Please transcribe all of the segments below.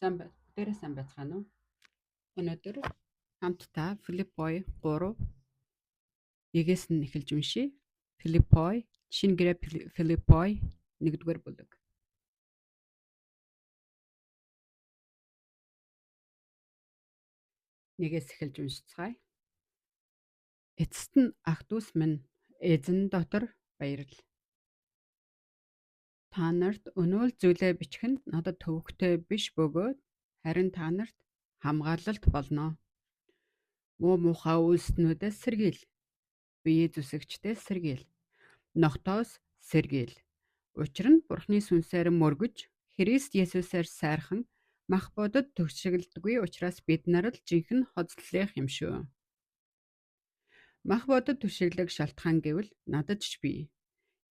Бүгдээрээ сайн байцгаана уу? Өнөөдөр хамтдаа Филиппой 3 1-ээс нь эхэлж уншийе. Филиппой, шинэ гэрээ Филиппой 1-р бүлэг. Нэгээс эхэлж уншицгаая. Эцэст нь ах дүүс минь эзэн дотор баярл. Та нарт өнөөл зүйлээ бичих нь надад төвөгтэй биш бөгөөд харин та нарт хамгаалалт болно. Муу мухай үйлснүүдээс сэргийл. Биеэ зүсэгчдээс сэргийл. Ногтоос сэргийл. Учир нь Бурхны сүнсээр мөргөж, Христ Есүсээр сайрхан мах бодод төгшөглөдгүй учраас бид нар л жинхэнэ хоцлолынх юм шүү. Мах бодод түшиглэх шалтгаан гэвэл надад ч бий.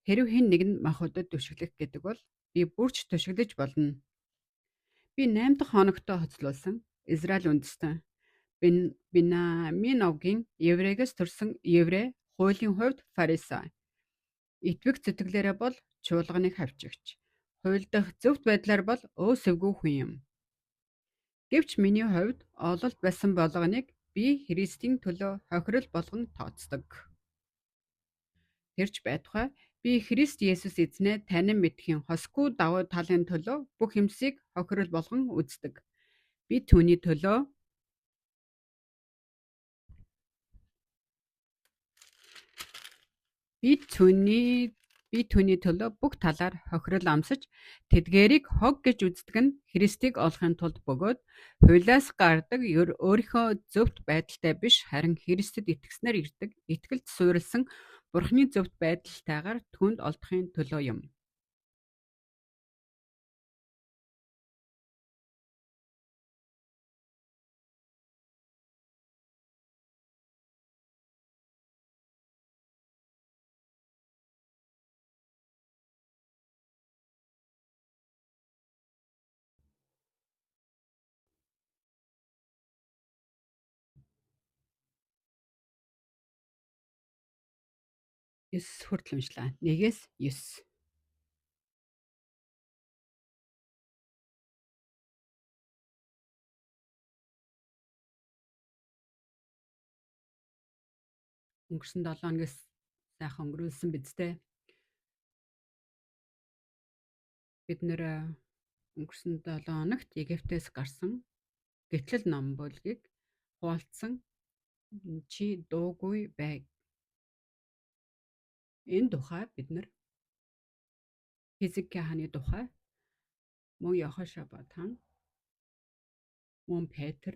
Хэрэв хэн нэг нь мах бодод түшиглэх гэдэг бол би бүрч түшиглэж болно. Би 8 дахь хоногтоо хоцлуулсан Израиль үндэстэн Бинаминовгийн еврейгээс төрсэн еврей хуулийн хувьд фарисей. Итгэх зүтгэлээрээ бол чуулганыг хавчигч. Хууль дахь зөвхт байдлаар бол өөсөвгүй хүн юм. Гэвч миний хувьд ололт байсан болгоныг би Христийн төлөө хохирол болгон тооцдог. Тэрч байтугай би Христ Есүс эзнээ танин мэдхийн хосгүй давуу талын төлөө бүх юмсыг хохирол болгон үздэг. Би түүний төлөө бүх талаар хохирол амсаж тэдгээрийг хог гэж үздэг нь Христийг олохын тулд бөгөөд хуулиас гардаг өөрийнхөө зөвхт байдалтай биш харин Христэд итгэснээр ирдэг итгэлд суурилсан Бурхны зөвхт байдалтайгаар түүнд олдохын төлөө юм. Хүртэл уншлаа. 1-ээс 9. Өнгөрсөн 7 хоногоос сайхан өнгөрүүлсэн биз дээ. Бид нэр өнгөрсөн 7 хоногт Египтээс гарсан Гэтлэл ном бүлгийг хуваалцсан чи дуугүй байг. Энэ тухай бид нар Хизкия хааны тухай, мөн Йехошафат хаан, мөн Петр,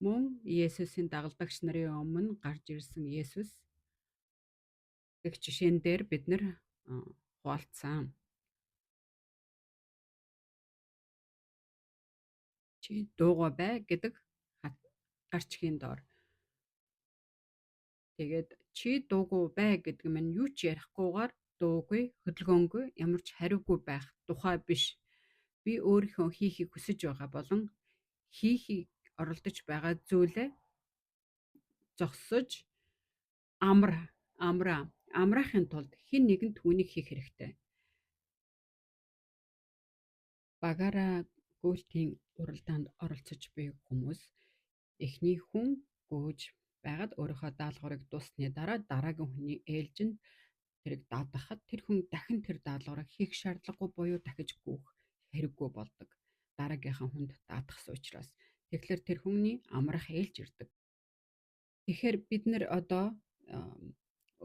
мөн Есүсийн дагалдагч нарын өмнө гарч ирсэн Есүс гэх жишээн дээр бид нар хуваалцсан. Чи дуугүй бай гэдэг гарчгийн доор. Тэгээд чи дуугүй бай гэдэг нь юу ч ярихгүйгээр дуугүй, хөдөлгөөнгүй, ямар ч хариугүй байх тухай биш. Би өөрийнхөө хийхийг хүсэж байгаа болон хийхийг оролдож байгаа зүйлээ зогсож амраахын тулд хэн нэгэн түүнийг хийх хэрэгтэй. Багаараа гүйлтийн уралдаанд оролцож буй хүмүүс эхний хүн гүйж байгаад өөрийнхөө даалгаврыг дуусны дараа дараагийн хүний ээлжинд тэрийг даатгахад тэр хүн дахин тэр даалгаврыг хийх шаардлагагүй буюу дахиж гүйх хэрэггүй болдог. Дараагийнхаа хүнд даатгсан учраас тэгэхээр тэр хүний амрах ээлж ирдэг. Тэгэхээр бид нэр одоо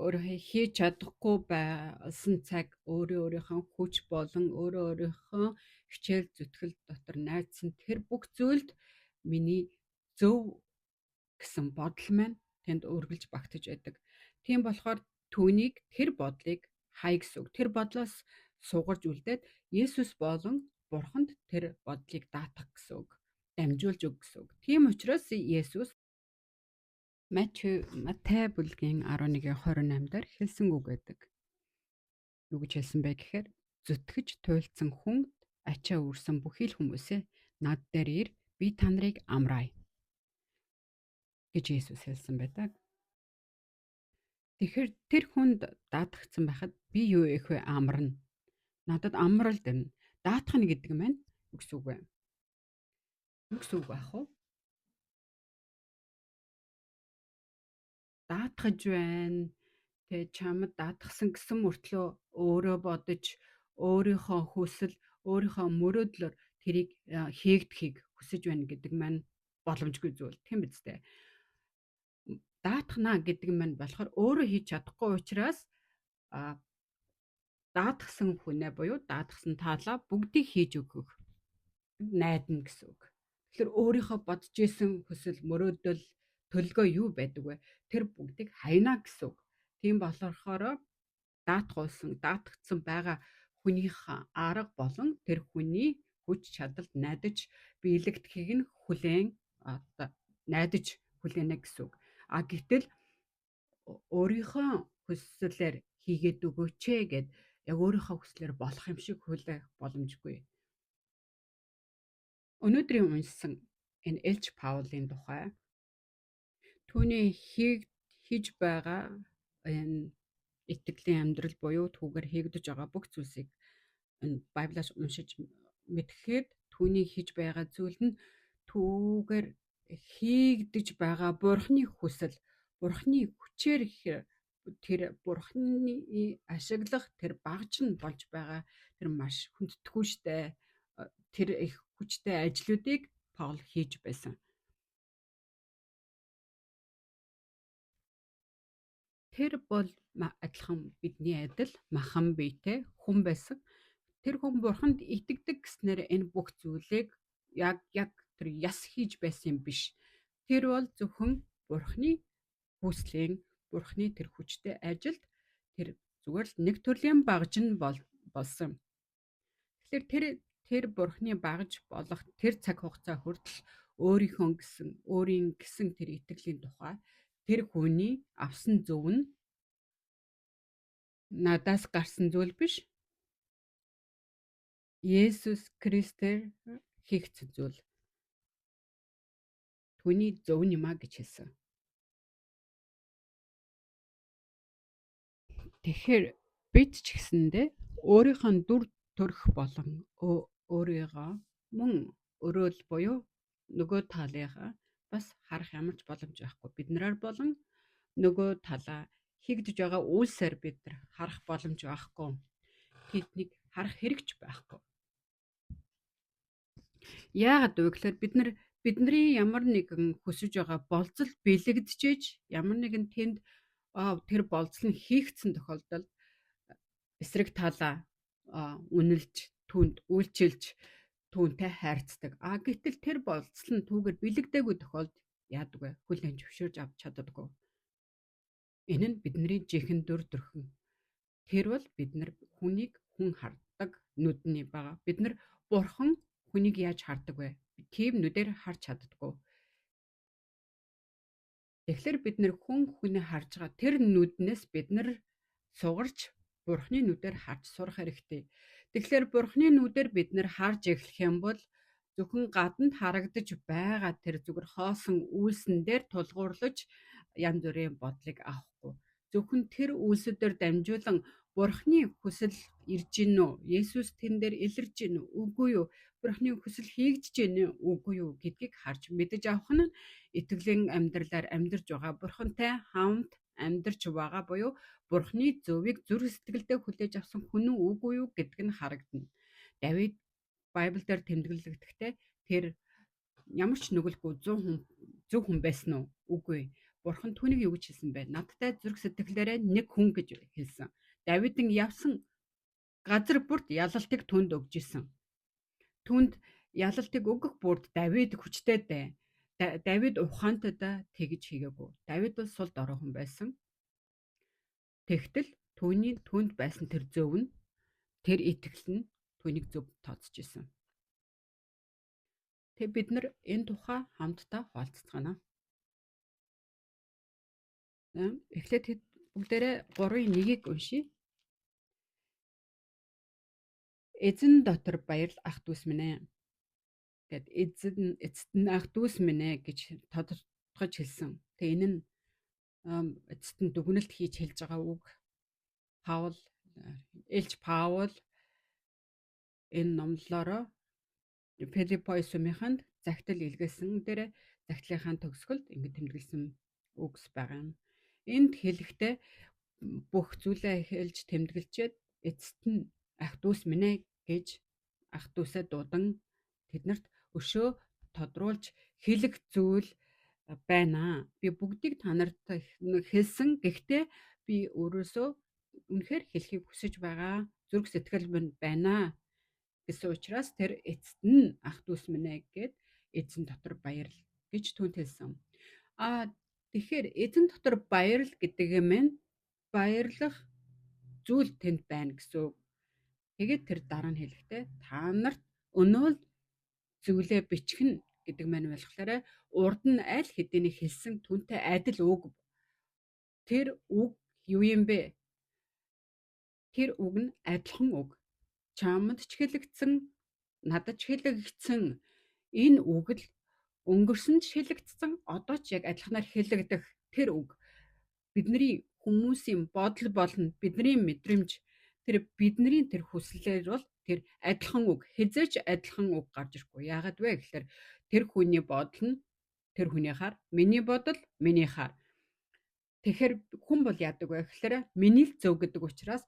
өөрөө хийж чадахгүй байсан цаг өөрийнхөө хүч болон өөрийнхөө хичээл зүтгэл дотор найдсан тэр бүх зүйлд миний зөв гэсэн бодол маань тэнд үргэлж багтаж байдаг. Тийм болохоор түүнийг тэр бодлыг хай гэсэн үг. Тэр бодлоос сугарж үлдээд Есүс болон Бурханд тэр бодлыг даатгах гэсэн үг. Дамжуулж өг гэсэн үг. Тийм учраас Есүс Матай бүлгийн 11:28 дээр хэлсэн үг гэдэг. Юу гэж хэлсэн бэ гэхээр зүтгэж туйлдсан хүнд ачаа үрсэн бүхий л хүмүүсээ над дээр ир би та нарыг амраая гэж Есүс хэлсэн байдаг. Тэгэхээр тэр хүнд даатгагдсан байхад би юу их вэ амарна. Надад амралт ирнэ. Даатгах нь гэдэг маань үгс үг байна. гэсэн үг байх уу? Даатгаж байна. Тэгээ чамд даатгсан гэсэн мөртлөө өөрөө бодож өөрийнхөө хүсэл, өөрийнхөө мөрөөдлөөр тэрийг хийгдэхийг хүсэж байна гэдэг маань боломжгүй зүйл. Тийм биз дээ. Даатгана гэдэг маань болохоор өөрөө хийж чадахгүй учраас а даатгсан хүнээ буюу даатгсан таалаа бүгдийг хийж өгөх найдана гэсэн үг. Тэгэхээр өөрийнхөө бодож исэн хүсэл, мөрөөдөл, төлөвлөгөө юу байдаг вэ? Тэр бүгдийг хайна гэсэн үг. Тийм болохоор даатгагдсан байгаа хүнийх арга болон тэр хүний хүч чадалд найдаж биелэгдэхийг нь найдаж хүлээнэ гэсэн үг. Гэтэл өөрийнхөө хүслээр хийгээд өгөөч гэд яг өөрийнхөө хүслээр болох юм шиг хүлээх боломжгүй. Өнөөдрийн уншсан энэ Элч Паулийн тухай түүний хийж байгаа энэ итгэлийн амьдрал буюу түүгээр хийгдэж байгаа бүх зүйлсийг энэ Библиас уншиж мэдхэд түүний хийж байгаа зүйл нь түүгээр хийгдэж байгаа Бурхны хүсэл, Бурхны хүчээр тэр Бурхны ашиглах тэр багж нь болж байгаа тэр маш хүндэтгүйштэй тэр их хүчтэй ажлуудыг Паул хийж байсан. Тэр бол адилхан бидний адил махан биетэй хүн байсан. Тэр хүн Бурханд итгэдэг гэснээр энэ бүх зүйлийг яг тэр яс хийж байсан юм биш. Тэр бол зөвхөн Бурхны хүслийн, Бурхны тэр хүчтэй ажилд тэр зүгээр л нэг төрлийн багж нь болсон. Тэгэхээр тэр Бурхны багж болох тэр цаг хугацаа хүртэл өөрийн гэсэн тэр итгэлийн тухай тэр хүний авсан зөв нь надаас гарсан зүйл биш. Есүс Христээр хийгдсэн зүйл. Түүний зөв юм а гэж хэлсэн. Тэгэхээр бид ч гэсэндээ өөрийнхөө дүр төрх болон өөрийгөө мөн өрөөл буюу нөгөө талынхаа бас харах ямар ч боломж байхгүй. Биднээр болон нөгөө талаа хийгдэж байгаа үйлсээр бид харах боломж байхгүй. Тэднийг харах хэрэгч байхгүй. Яагаад вэ гэхээр бидний ямар нэгэн хүсэж байгаа болцол бэлэгдэжээж ямар нэгэн тэнд тэр болцол нь хийгдсэн тохиолдолд эсрэг талаа үнэлж түүнд үйлчилж түүнтэй хайрцдаг. Гэтэл тэр болцол нь түүгээр бэлэгдээгүй тохиолдолд яадаг вэ? Хүлээн зөвшөөрж авч чаддаггүй. Энэ нь бидний жинхэнэ дүр төрхөн. Тэр бол бид нар хүнийг хүн хардаг нүдний байгаа. Бид нар Бурхан хүнийг яаж хардаг вэ? Тийм нүдээр харж чаддаггүй. Тэгэхээр бид нэр хүнийг харж байгаа тэр нүднээс бид нар сугарч Бурхны нүдээр харж сурах хэрэгтэй. Тэгэхээр Бурхны нүдээр бид нар харж эхлэх юм бол зөвхөн гаданд харагдаж байгаа тэр зүгээр хоосон үйлсэн дээр тулгуурлаж янз бүрийн бодлыг авахгүй. Зөвхөн тэр үйлсүүдээр дамжуулан Бурхны хүсэл ирж гин үү? Есүс тэн дээр илэрж гин үү? Үгүй юу? Бурхны хүсэл хийгдэж гин үү? Үгүй юу гэдгийг харж мэдэж авах нь итгэлийн амьдралаар амьдарч байгаа Бурхантай хамт амьдарч байгаа буюу Бурхны зөвийг зүрх сэтгэлдээ хүлээж авсан хүн үү үгүй юу гэдг нь харагдана. Давид Байбл дээр тэмдэглэгдэхдээ тэр ямар ч нүгэлгүй зөв хүн байсан уу? Үгүй. Бурхан түүнийг юу гэж хэлсэн бэ? Надтай зүрх сэтгэлээрээ нэг хүн гэж хэлсэн. Давидын явсан газар бүрт ялалтыг түнд өгж исэн. Түнд ялалтыг өгөх бүрд Давид хүчтэй дээ. Давид ухаантай тэгж хийгээгүй. Давид бол сул дорой хүн байсан. Тэгтэл түүнд байсан тэр зөв нь тэр итгэл нь түүнийг зөв тооцож исэн. Тэг бид нар энэ тухай хамтдаа хуваалцгаана. Эхлээд бүгдээрээ 3:1-ийг уншийе. Эзэн дотор баярл ах дүүс минь ээ. Гэт эцэст нь ах дүүс минь ээ гэж тодорхойлж хэлсэн. Тэг энэ нь эцэст нь дүгнэлт хийж хэлж байгаа үг. Элч Паул энэ номлолоороо Филиппой сумынханд загтал илгээсэн дээр загтлынхаа төгсгөлд ингэ тэмдэглэсэн үгс байгаа юм. Энд хэлэхдээ бүх зүйлээ хэлж тэмдэглэчээд эцэст нь ах дүүс минь ээ гэж ах дүүсээ дуудан тэднэрт өшөө тодруулж хэлэх зүйл байна. Би бүгдийг та нарт хэлсэн. Гэхдээ би өөрөөсөө үнэхээр хэлхийг хүсэж байгаа зүрх сэтгэл минь байна гэсэн учраас тэр эцэст нь ах дүүс минь ээ гэд эзэн дотор баярл гэж түүнд хэлсэн. Тэгэхээр эзэн дотор баярл гэдэг нь баярлах зүйл тэнд байна гэсэн үг. Тэгээд тэр дараа нь хэлэхдээ та нарт өнөө л зүйлээ бичгэн гэдэг маань болохоор урд нь аль хэдийн хэлсэн түнтэй адил үг. Тэр үг юу юм бэ? Тэр үг нь адилхан үг. Чамд ч хэлэгдсэн, надад ч хэлэгдсэн энэ үг л өнгөрсөн ч хэлэгдсэн, одоо ч яг адилханаар хэлэгдэх тэр үг. Бидний хүмүүсийн бодол болон бидний мэдрэмж тэр бидний тэр хүслээр бол тэр адилхан үг хизээч адилхан үг гарч ирэхгүй. Яагаад вэ гэхээр тэр хүний бодол нь тэр хүнийхаар, миний бодол минийхаар. Тэгэхээр хүн бол яадаг вэ гэхээр миний л зөв гэдэг учраас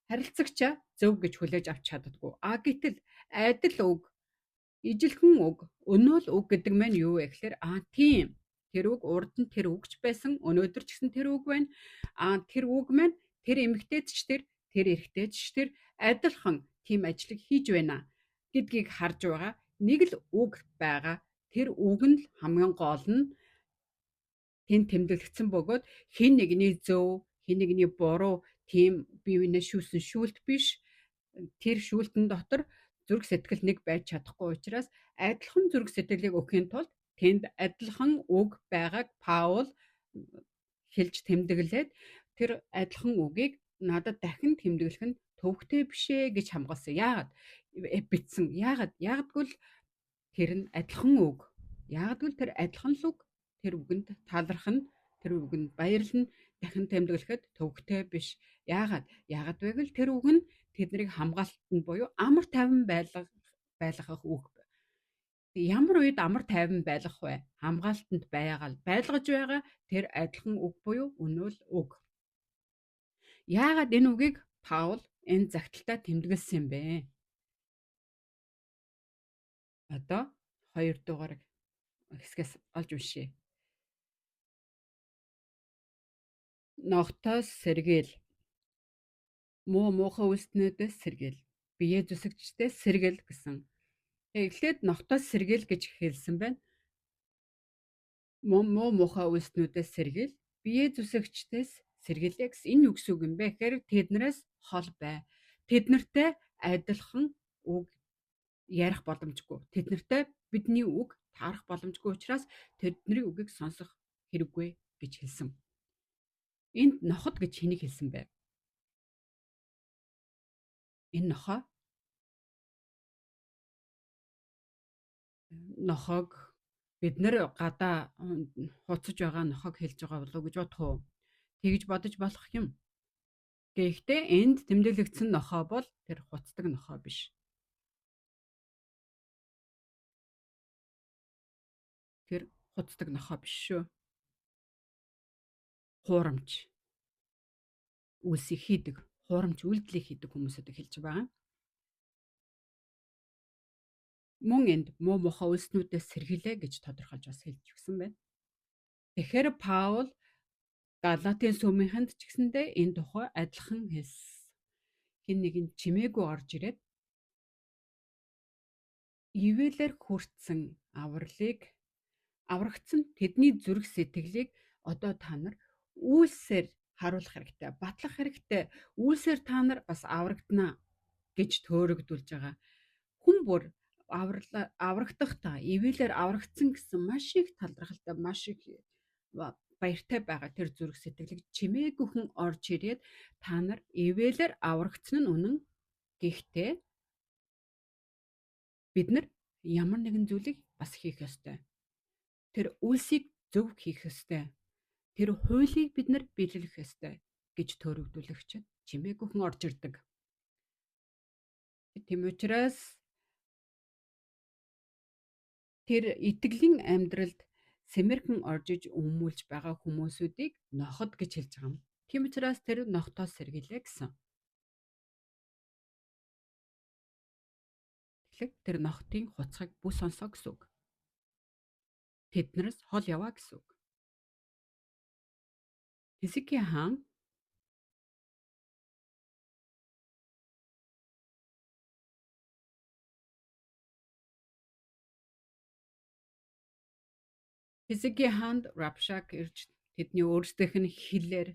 харилцагчаа зөв гэж хүлээж авч чаддаггүй. Гэтэл адил үг, ижилхэн үг, өнөө л үг гэдэг маань юу вэ гэхээр тийм. Тэр үг урд нь тэр үгч байсан, өнөөдөр ч гэсэн тэр үг байна. Тэр үг маань тэр эмэгтэйч тэр эрэгтэйч тэр адилхан тийм ажлыг хийж байна гэдгийг харж байгаа. Нэг л үг байгаа. Тэр үг нь л хамгийн гол нь тэнд тэмдэглэгдсэн бөгөөд хэн нэгний зөв, хэн нэгний буруу тийм бие биенээ шүүсэн шүүлт биш. Тэр шүүлтэн дотор зүрх сэтгэл нэг байж чадахгүй учраас адилхан зүрх сэтгэлийг өгөхийн тулд тэнд адилхан үг байгааг Паул хэлж тэмдэглээд тэр адилхан үгийг надад дахин тэмдэглэх нь төвөгтэй биш ээ гэж хамгаалсан. Яагаад бичсэн? Яагадгүй л тэр нь адилхан үг. Яагадгүй тэр адилхан л үг. Тэр үгэнд таларх нь, тэр үгэнд баярлна, дахин тэмдэглэхэд төвөгтэй биш. Яагаад вэ гэвэл тэр үг нь тэднийг хамгаалтанд буюу амар тайван байлгах үг. Ямар үед амар тайван байлгах вэ? Хамгаалтанд байлгаж байгаа тэр адилхан үг буюу өнөөл үг. Яагаад энэ үгийг Паул энэ загталтаа тэмдэглэсэн юм бэ? Одоо 2 дугаар хэсгээс олж уншъя. Ногтоос сэргээл, муухай үйлснүүдээс сэргээл, биеэ зүсэгчдээс сэргээл гэсэн. Эхлээд ногтоос сэргээл гэж хэлсэн байна. Муухай үйлснүүдээс сэргээл, биеэ зүсэгчдээс сэргээлээ гэсэн. Энэ юу гэсэн үг юм бэ гэхээр тэднээс хол бай. Тэднэртэй адилхан үг ярих боломжгүй. Тэднэртэй бидний үг таарах боломжгүй учраас тэдний үгийг сонсох хэрэггүй гэж хэлсэн. Энд ноход гэж хэнийг хэлсэн бэ? Энэ нохог бид нар гадаа хуцаж байгаа нохог хэлж байгаа болов уу гэж бодох уу? Тэгж бодож болох юм. Гэхдээ энд тэмдэглэгдсэн нохоо бол тэр хуцдаг нохоо биш. Тэр хуцдаг нохоо биш шүү. Хуурамч үйлсийг хийдэг, хуурамч үйлдэлийг хийдэг хүмүүсөд хэлж байгаа. Мөн энд муухай үйлснүүдээс сэргийлээ гэж тодорхойлж бас хэлж өгсөн байна. Тэгэхээр Паул Галатын сүмийнхэнд ч гэсэндээ энэ тухай адилхан хэлсэн. Хэн нэгэн чимээгүй орж ирээд ивэлэр хүртсэн аврагдсан тэдний зүрх сэтгэлийг одоо та нар үйлсээр харуулах хэрэгтэй, батлах хэрэгтэй. Үйлсээр та нар бас аврагдана гэж төөрөгдүүлж байгаа. Хүн бүр аврагдахдаа ивэлэр аврагдсан гэсэн маш их талархалтай, маш их баяртай байгаа тэр зүрх сэтгэлийг чимээгүйхэн орж ирээд та нар ивэлэр аврагдсан нь үнэн. Гэхдээ бид нар ямар нэгэн зүйлийг бас хийх ёстой. Тэр үйлсийг зөв хийх ёстой. Тэр хуулийг бид нар биелүүлэх ёстой гэж төөрөгдүүлэгчид чимээгүйхэн орж ирдэг. Тийм учраас Тэр итгэлийн амьдралд Сэмэрхэн орж иж өмүүлж байгаа хүмүүсүүдийг ноход гэж хэлж байгаа юм. Тийм учраас тэр нохтоос сэргийлээ гэсэн. Тэгэхээр тэр нохтын хуцхыг бүс сонсоо гэсэн үг. Тэднээс хол яваа гэсэн үг. Хизкия хаан Хизкия хаанд Рабшак ирж тэдний өөрсдийнх нь хэлээр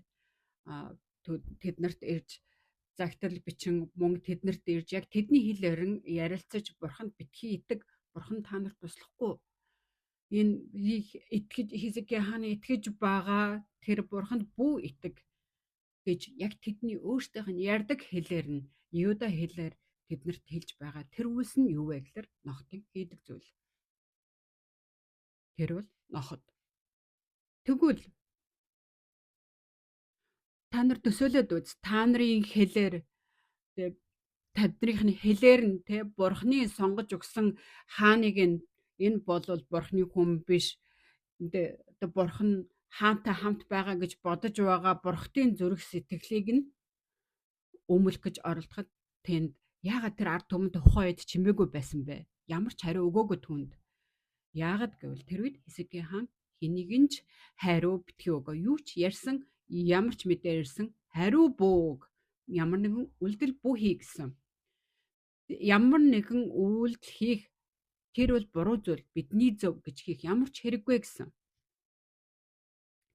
тэднэрт ирж загтал бичин мөн тэднэрт ирж яг тэдний хэлээр нь ярилцаж бурханд битгий итэг, бурхан та нарт туслахгүй. Энэ итгэж Хизкия хааны итгэж байгаа тэр бурханд бүү итэг гэж яг тэдний өөрсдийнх нь ярьдаг хэлээр нь Юда хэлээр тэднэрт хэлж байгаа. Тэр үйлс нь юу вэ гэхээр нохтын хийдэг зүйл. Тэр бол ноход. Тэгвэл та нар төсөөлөд үз. Та нарын хэлээр тадныхны хэлээр нь те бурхны сонгож өгсөн хааныг энэ бол бурхны хүн биш. Тэ бурхан хаантай хамт байгаа гэж бодож байгаа бурхтын зүрх сэтгэлийг нь өмөлөх гэж оролдоход тэнд яагаад тэр ард түмэн тухайн үед чимээгүй байсан бэ? Ямар ч хариу өгөөгүй түнд. Яагаад гэвэл тэр үед Хизкия хаан хэнийг нь ч хариу битгий өгөө. Юу ч ярьсан, ямар ч мэдээр ирсэн хариу бөөг. Ямар нэгэн үйлдэл бүү хий гэсэн. Ямар нэгэн үйлдэл хийх тэр бол буруу зүйл, бидний зөв гэж хийх ямар ч хэрэггүй гэсэн.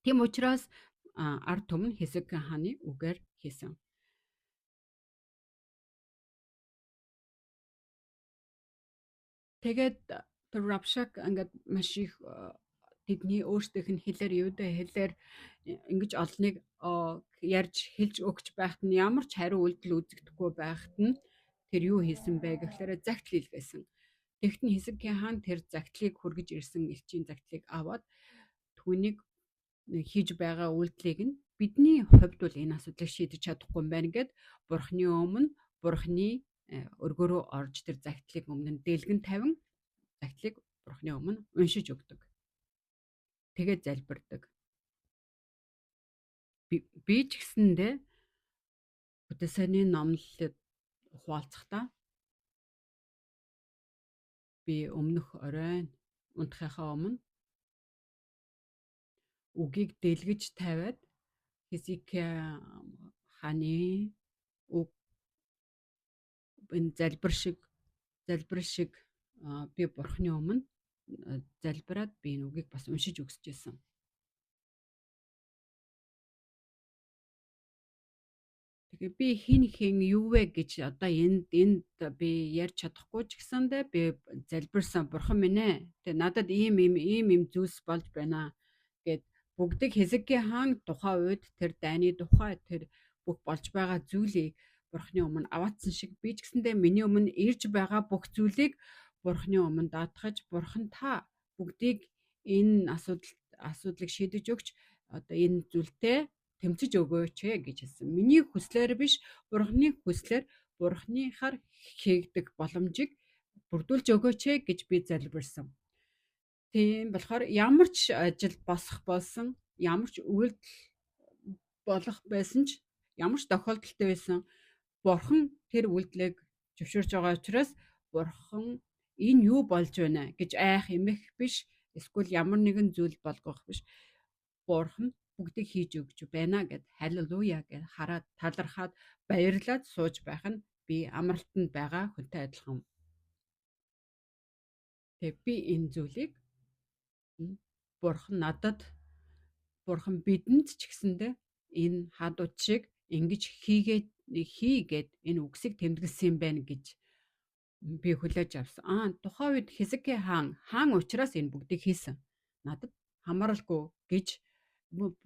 Тийм учраас ард түмэн Хизкия хааны үгээр хийсэн. Тэгээд тэр Рабшак ингээд маш их тэдний өөрсдийнх нь хэлээр Юда хэлээр ингэж олныг ярьж хэлж өгч байхад нь ямар ч хариу үйлдэл үзэгдэхгүй байхад нь тэр юу хийсэн бэ гэхээр загтал илгээсэн. Тэгтэн Хизкия хаан тэр загтлыг хүргэж ирсэн элчийн загтлыг аваад түүнийг хийж байгаа үйлдэлийг нь бидний хувьд бол энэ асуудлыг шийдэж чадахгүй юм байна гэд бурхны өмнө бурхны өргөөрөө орж тэр загтлыг өмнө нь дэлгэн тавин загтлыг бурхны өмнө уншиж өгдөг. Тэгээд залбирдаг. Би ч гэсэндээ Бүтэсэний номлолд хуваалцахдаа би өмнөх оройн унтахынхаа өмнө үгийг дэлгэж тавиад Хизкия хааны үг энэ залбир шиг би бурхны өмнө залбираад би энэ үгийг бас уншиж өгсөж байсан. Тэгээ би хин юу вэ гэж одоо энд би ярьж чадахгүй ч гэсэндээ би залбирсан бурхан минь ээ. Тэгээ надад ийм зүйлс болж байна гэд бүгдийг Хизкия хаан тухайн үед тэр дайны тухай тэр бүх болж байгаа зүйлийг бурхны өмнө аваатсан шиг би ч гэсэндээ миний өмнө ирж байгаа бүх зүйлийг бурхны өмнө даатгаж бурхан та бүгдийг энэ асуудлыг шийдэж өгч одоо энэ зүйлтэй тэмцэж өгөөч гэж хэлсэн. Миний хүслээр биш, бурхны хүслээр бурхныхаар хийгдэг боломжийг бүрдүүлж өгөөч гэж би залбирсан. Тийм болохоор ямар ч ажил босох болсон, ямар ч үйлдэл болох байсан ч, ямар ч тохиолдолтой байсан бурхан тэр үйлдэлийг зөвшөөрж байгаа учраас бурхан энэ юу болж байна гэж айх эмэх биш, эсвэл ямар нэгэн зүйл болгох биш. Бурхан бүгдийг хийж өгч байна гэд халелуя гэд хараад талархаад баярлаад сууж байх нь би амралтанд байгаа хүнтэй адилхан. Тэг би энэ зүйлийг бурхан бидэнд ч гэсэндээ энэ хадууд шиг ингэж хийгээд энэ үгсийг тэмдэглэсэн юм байна гэж би хүлээж авсан. Тухайн үед Хизкия хаан учраас энэ бүгдийг хийсэн. Надад хамааралгүй гэж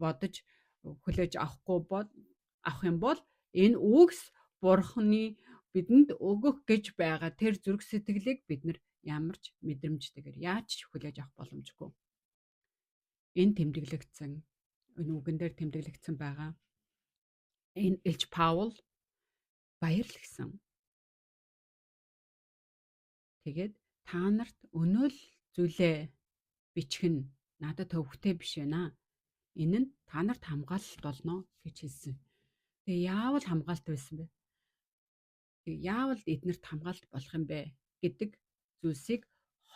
бодож хүлээж авах юм бол энэ үгс бурханы бидэнд өгөх гэж байгаа тэр зүрх сэтгэлийг бид нар ямар ч мэдрэмжтэйгээр яаж ч хүлээж авах боломжгүй. Энэ тэмдэглэгдсэн, энэ үгэн дээр тэмдэглэгдсэн байгаа. Энэ Элч Паул баярлагдсан. Тэгээд та нарт өнөөл зүйлээ бичих нь надад төвөгтэй биш байна. Энэ нь та нарт хамгаалалт болно гэж хэлсэн. Тэгээ яавал хамгаалалт байсан бэ? Яавал эднэрт хамгаалалт болох юм бэ гэдэг зүйлсийг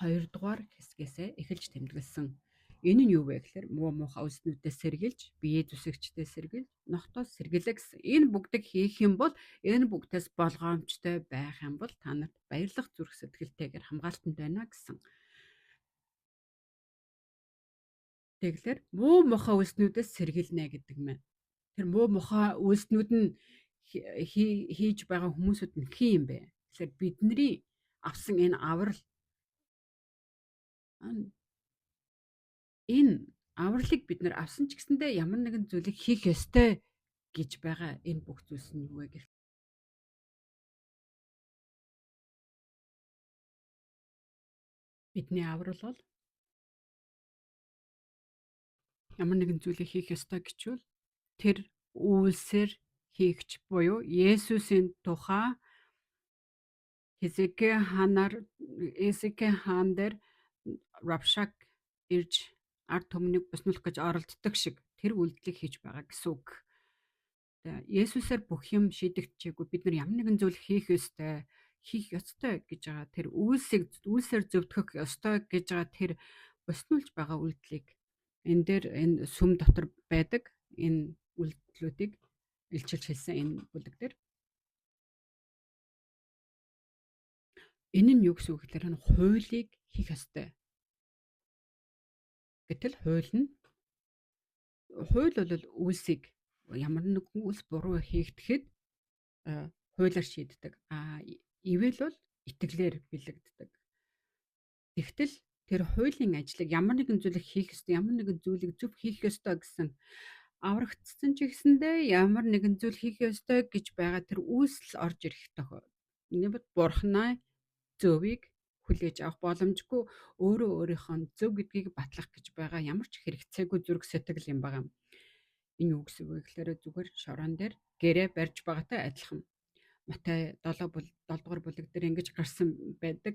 2 дугаар хэсгээсээ эхэлж тэмдэглэсэн. Энэ нь юу вэ гэхээр муу муухай үснүүдээс сэргийлж, биеэ зүсэгчдээс сэргийлж, нохтоос сэргийлээ гэсэн. Энэ бүгдийг хийх юм бол энэ бүгдээс болгоомжтой байх юм бол та нарт баярлах зүрх сэтгэлтэйгээр хамгаалтанд байна гэсэн. Тэгэхээр муу муухай үснүүдээс сэргийлнэ гэдэг мэн. Тэр муу муухай үйлснүүд нь хийж байгаа хүмүүсүүд нь хин юм бэ? Тэгэхээр бидний авсан энэ аврал энэ авралыг бид нар авсан ч гэсэндээ ямар нэгэн зүйлийг хийх ёстой гэж байгаа энэ бүх зүйлс нь юу вэ гэх бидний аврал бол ямар нэгэн зүйлийг хийх ёстой гэчвэл тэр үйлсээр хийгч буюу Есүсийн тухай Хизкия хаан дээр Равшак ирж ард түмнийг буснуулах гэж оролддог шиг тэр үйлдэлийг хийж байгаа гэсэн үг. Есүсээр бүх юм шийдэгдчихээгүй бид нар ямар нэгэн зүйл хийх ёстой гэж байгаа тэр үйлсээр зөвтгөх ёстой гэж байгаа тэр буснуулж байгаа үйлдэлийг энэ сүм дотор байдаг энэ үйлдэлүүдийг илчилж хэлсэн энэ бүлэг дээр. Энэ нь юу гэсэн үг гэхээр хуулийг хийх ёстой. Гэтэл хууль бол үйлсийг ямар нэгэн үйлс буруу хийгдэхэд хуулиар шийддэг. Ивэл бол итгэлээр бэлэгддэг. Тэгтэл тэр хуулийн ажлыг ямар нэгэн зүйлийг хийх ёстой, ямар нэгэн зүйлийг зөв хийх ёстой гэсэн аврагдсан ч гэсэндээ ямар нэгэн зүйл хийх ёстой гэж байгаа тэр үйлсэл орж ирэх тохиол. Нэгд бурхнаа зөвийг хүлээж авах боломжгүй өөрөө өөрийнхөө зөв гэдгийг батлах гэж байгаа ямар ч хэрэгцээгүй зүрх сэтгэл юм байгаа. Энэ юу гэсэн үг вэ гэхээр зүгээр шороон дээр гэрээ барьж байгаатай адилхан. Матай 7 дугаар бүлэг дээр ингэж гарсан байдаг.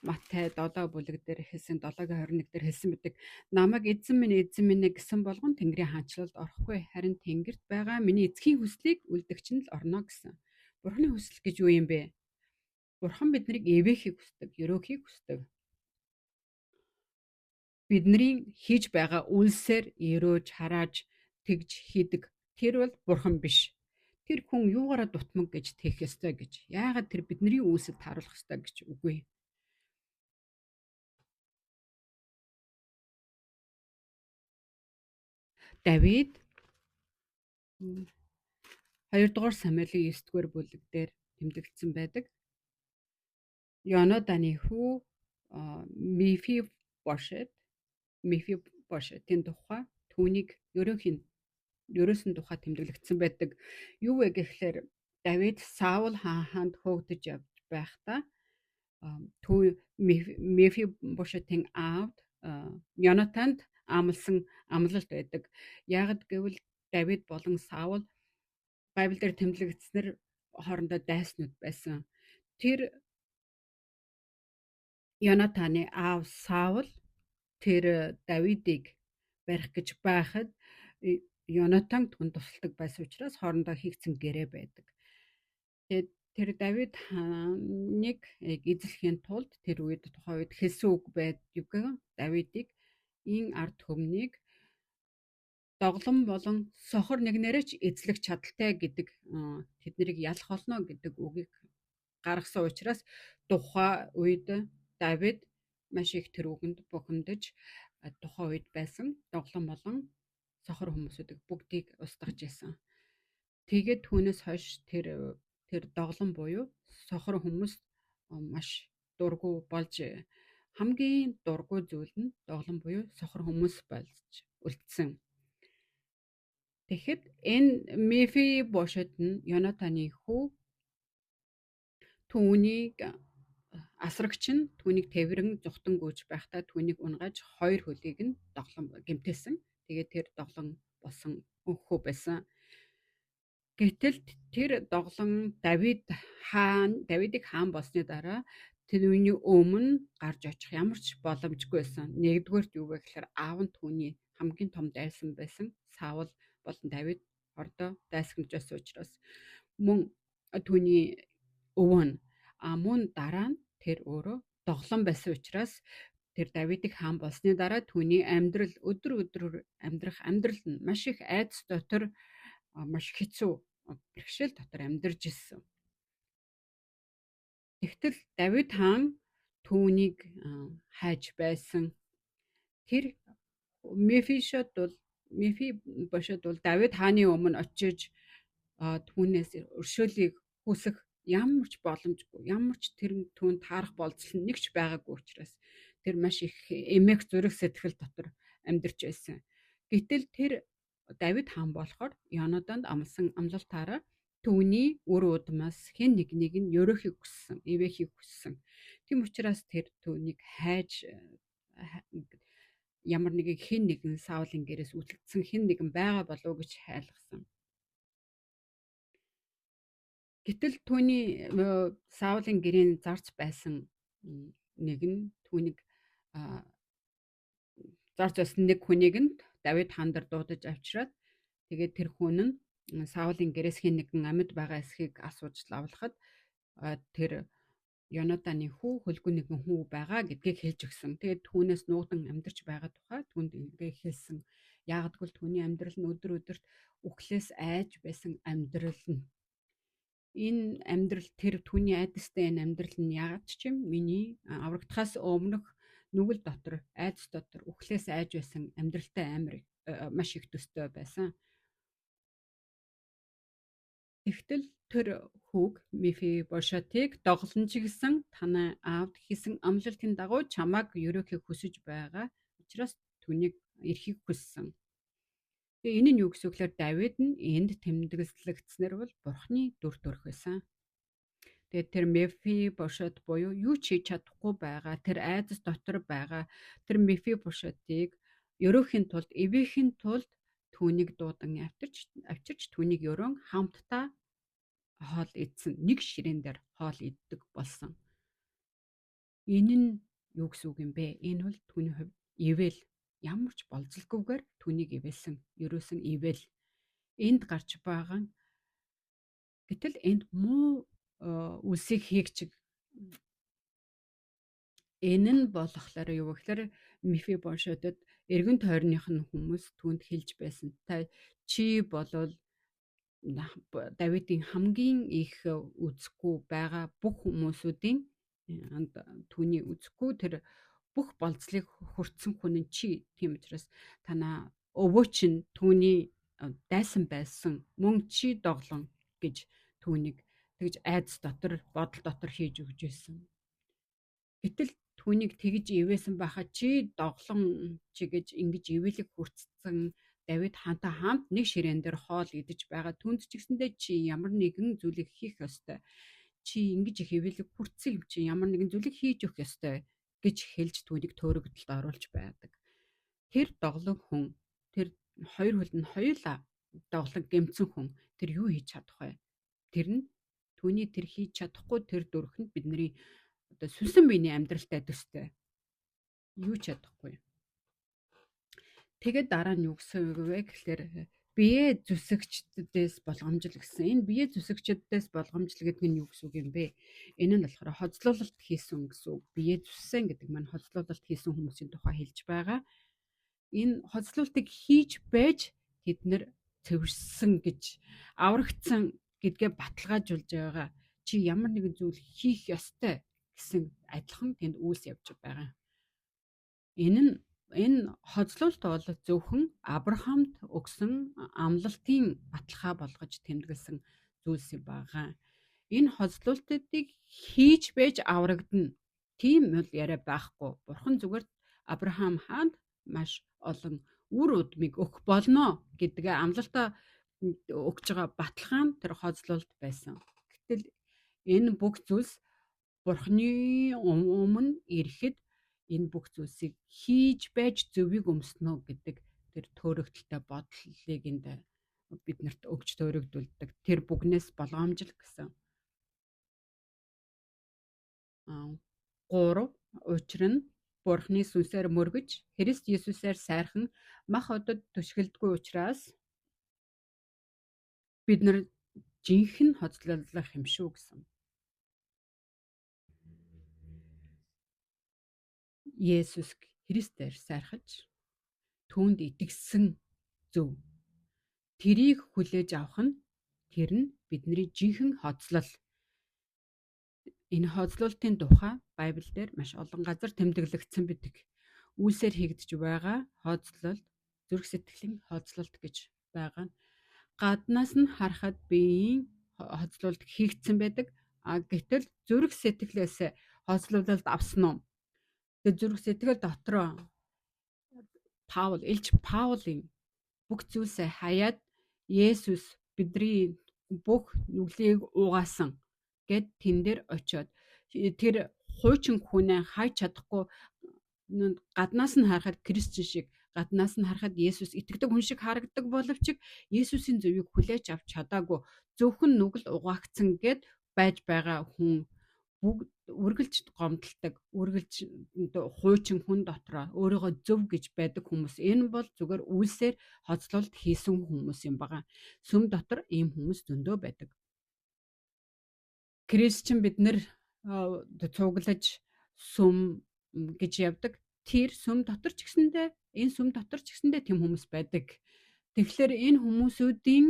Матай 7 бүлэг дээр хэлсэн 7:21 дээр хэлсэн байдаг. Намайг эзэн минь гэсэн болгон Тэнгэрийн хаанчлалд орохгүй. Харин Тэнгэрт байгаа миний эцгийн хүслийг үлдэгч нь л орно гэсэн. Бурхны хүсэл гэж юу юм бэ? Бурхан биднийг эвэхийг хүсдэг, өрөөхийг хүсдэг. Бидний хийж байгаа үйлсээр өрөөж харааж тэгж хийдэг. Тэр бол бурхан биш. Тэр хүн юугаараа дутмаг гэж тээх ёстой гэж. Яагаад тэр бидний үйлсэд тааруулах ёстой гэж үгүй. Давид 2 дугаар Самуэлийн 9 дугаар бүлэг дээр тэмдэглэсэн байдаг. Йонаданы хүү Мефибошетийн тухай түүнийг ерөөсөн тухай тэмдэглэгдсэн байдаг. Юу вэ гэхээр Давид Саул хаанд хөөгдөж явж байхдаа Мефибошетийн аавд Йонатанд амлсан амлалт байдаг. Яагад гэвэл Давид болон Саул Байбл дээр тэмдэглэгдснээр хоорондоо дайснууд байсан. Тэр Йонатаны аав Саул тэр Давидыг барих гэж байхад Йонатан түн тусалдаг байсан учраас хоорондоо хийгдсэн гэрээ байдаг. Тэгээд тэр Давид хааныг эзлэхийн тулд тэр тухайн үед хэлсэн үг байдаг. Давидыг ин ард түмнийг доглон болон сохор нэгнээрээ ч эзлэх чадaltaй гэдэг тэднийг ялах болно гэдэг үгийг гаргасан учраас тухайн үед Давид маш их тэр үгэнд бухимдаж тухайн үед байсан доглон болон сохор хүмүүсүүдийг бүгдийг устгаж исэн. Тэгээд түүнээс хойш тэр доглон буюу сохор хүмүүс маш дургүй болж хамгийн дургүй зүйл нь доглон буюу сохор хүмүүс болж үлдсэн. Тэгэхэд энэ Мефибошет нь Йонатаны хүү түүнийг асрагч нь түүнийг тэрвэрэн зүхтэн гүйж байхдаа түүнийг унгааж 2 хөлийг нь доглон гэмтээсэн. Тэгээд тэр доглон болсон хүү байсан. Гэтэл тэр доглон Давидыг хаан болсны дараа Түүний өмнө гарч очих ямар ч боломжгүй байсан. Нэгдүгээрт юу вэ гэхээр аав нь түүний хамгийн том дайсан байсан. Саул болон Давид хордоо дайсагнаж байсан учраас мөн түүний өвөө нь мөн дараа нь тэр өөрөө доглон байсан учраас тэр Давидыг хаан болсны дараа түүний амьдрал өдөр өдрөөр амьдрах амьдрал нь маш их айдас дотор маш хэцүү бэрхшээл дотор амьдарч ирсэн. Тэгтэл Давид хаан түүнийг хайж байсан. Тэр Мефибошет бол Давид хааны өмнө очиж түүнээс өршөөлийг хүсэх ямар ч боломжгүй, ямар ч тэр түүнд таарах болцол нэг ч байгаагүй учраас тэр маш их эмээх зүрх сэтгэл дотор амьдарч байсан. Гэтэл тэр Давид хаан болохоор Йонатанд амласан амлалтаараа түүний үр удмаас хэн нэгнийг нь ерөөхийг хүссэн, ивэхийг хүссэн. Тийм учраас тэр түүнийг хайж ямар нэгэн хэн нэгэн Саулын гэрээс үлдсэн хэн нэгэн байгаа болов гэж хайлгсан. Гэтэл түүний Саулын гэрийн зарц байсан нэг нь түүнийг зарц байсан нэг хүнийг нь Давид хаан дээр дуудаж авчираад тэгээд тэр хүн нь Саулын гэрээс хэн нэгэн амьд байгаа эсхийг асууж лавлахад тэр Йонатаны хүү хөлгүй нэгэн хүү байгаа гэдгийг хэлж өгсөн. Тэгээд түүнээс нуугдан амьдарч байгаа тухай түүнд ингээ хэлсэн. Яагадгүй түүний амьдрал нь өдөр өдөрт үхлээс айж байсан амьдрал нь. Энэ амьдрал тэр түүний айдастай энэ амьдрал нь яагаад ч юм миний аврагдахаас өмнөх нүгэл дотор айдас дотор үхлээс айж байсан амьдралтай амар маш их төстэй байсан. Тэгтэл тэр хүүг Мефибошетийг доглонжигсан танай аавд хийсэн амлалтын дагуу чамааг ерөөхийг хүсэж байгаа учраас түүнийг эрхийг хүссэн. Тэгээ энэ нь юу гэсэн үг вэ? Давид нь энд тэмдэглэгдснээр бол Бурхны дүр төрх байсан. Тэгээд тэр Мефибошет буюу юу ч хийж чадахгүй байгаа тэр айдас дотор байгаа тэр Мефибошетийг ерөөхийн тулд ивэхийн тулд түүнийг дуудан авчирч түүнийг ерөн хамтдаа хоол идсэн нэг ширээн дээр хоол иддэг болсон. Энэ нь юу гэсэн үг юм бэ? Энэ бол түүний хувьд ивэл ямар ч болцолгүйгээр түүнийг ивэлсэн, ерөөсөн ивэл энд гарч байгаа. Гэтэл энд муу үлсийг хийгч энэ нь болохоор юу гэхээр Мефибошетэд эргэн тойрных нь хүмүүс түүнд хэлж байсан. Та чи болол Давидын хамгийн их үзэхгүй байгаа бүх хүмүүсүүдийн түүний үзэхгүй тэр бүх болцлыг хүртсэн хүн нь чи. Тийм учраас танаа өвөө чинь түүний дайсан байсан мөн чи доглон гэж түүнийг тэгж айдас дотор бодол дотор хийж өгч байсан. Гэтэл түүнийг тэгж ивэсэн байхад чи доглон чи гэж ингэж ивэлэг хүртсэн Давид хаантай хамт нэг ширээн дээр хоол идэж байгаа түнд ч гэсэндээ чи ямар нэгэн зүйлийг хийх ёстой. Чи ингэж их ивэлэг хүртсэн юм чи ямар нэгэн зүйлийг хийж өгөх ёстой гэж хэлж түүнийг төөрөгдөлд оруулж байдаг. Тэр доглон хүн тэр хоёр хөл нь хоёулаа доглон гэмцэн хүн тэр юу хийж чадах вэ? Тэр нь түүний тэр хийж чадахгүй тэр дүрхэнд бидний одоо сүнсэн биений амьдралтай төстэй. Юу ч чадахгүй. Тэгээд дараа нь юу гэсэн үг вэ гэхээр бие зүсэгчдээс болгоомжл гэсэн. Энэ бие зүсэгчдээс болгоомжл гэдэг нь юу гэсэн үг юм бэ? Энэ нь болохоор хоцлуулалт хийсэн гэсэн үг. Бие зүссэн гэдэг маань хоцлуулалт хийсэн хүмүүсийн тухай хэлж байгаа. Энэ хоцлуултыг хийж байж тэд нэр цэвэрсэн гэж аврагдсан гэдгээ баталгаажуулж байгаа. Чи ямар нэгэн зүйл хийх ёстой гэсэн адилхан тэнд үйлс явж байгаа. Энэ хоцлуулт бол зөвхөн Авраамд өгсөн амлалтын баталгаа болгож тэмдэглэсэн зүйлс юм байгаа. Энэ хоцлуултыг хийж байж аврагдана. Тийм бол яриа байхгүй. Бурхан зүгээр Авраам хаанд маш олон үр удмыг өгөх болно гэдгээ амлалтаа өгж байгаа баталгаа нь тэр хоцлуулт байсан. Гэтэл энэ бүх зүйлс Бурханы өмнө ирэхэд энэ бүх зүйлсийг хийж байж зөвийг өмснө гэдэг тэр төөрөгдөлтэй бодлыг энд биднэрт өгч төөрөгдүүлдэг. Тэр бүгнээс болгоомжл гэсэн. 3. Учир нь Бурхны сүнсээр мөргөж, Христ Есүсээр сайрхан мах одод түшгэлдэггүй учраас бид нар жинхэнэ хоцлоллох юм шүү гэсэн. Есүс Христээр сайрхаж түүнд итгэсэн зөв. Тэрийг хүлээж авах нь тэр нь бидний жинхэнэ хоцлол. Энэ хоцлолтын тухай Байбал дээр маш олон газар тэмдэглэгдсэн бидэг. Үүсээр хийгдэж байгаа хоцлол зүрх сэтгэлийн хоцлолт гэж байгаа нь гаднаас нь харахад биеийн хоцлолт хийгдсэн байдаг. Гэтэл зүрх сэтгэлээс хоцлолт авсан уу? Тэгээд зүрх сэтгэл дотроо Паулын бүх зүйлсээ хаяад Есүс бидний бүх нүглийг угаасан гэд тэн дээр очиод тэр хуучин хүнээ хайж чадахгүй гаднаас нь харахад Кристчэн шиг, гаднаас нь харахад Есүс итгэдэг хүн шиг харагддаг боловч Есүсийн зөвийг хүлээж авч чадаагүй зөвхөн нүгэл угаагдсан гэд байж байгаа хүн бүгд үргэлж гомдолдог, үргэлж хуучин хүн дотроо өөрийгөө зөв гэж байдаг хүмүүс. Энэ бол зүгээр үйлсээр хоцлолт хийсэн хүмүүс юм байгаа. Сүм дотор ийм хүмүүс зөндөө байдаг. Кристчэн бид нэр цуглаж сүм гэж явдаг. Тэр сүм дотор ч гэсэндээ энэ сүм дотор ч гэсэндээ тэм хүмүүс байдаг. Тэгэхээр энэ хүмүүсүүдийн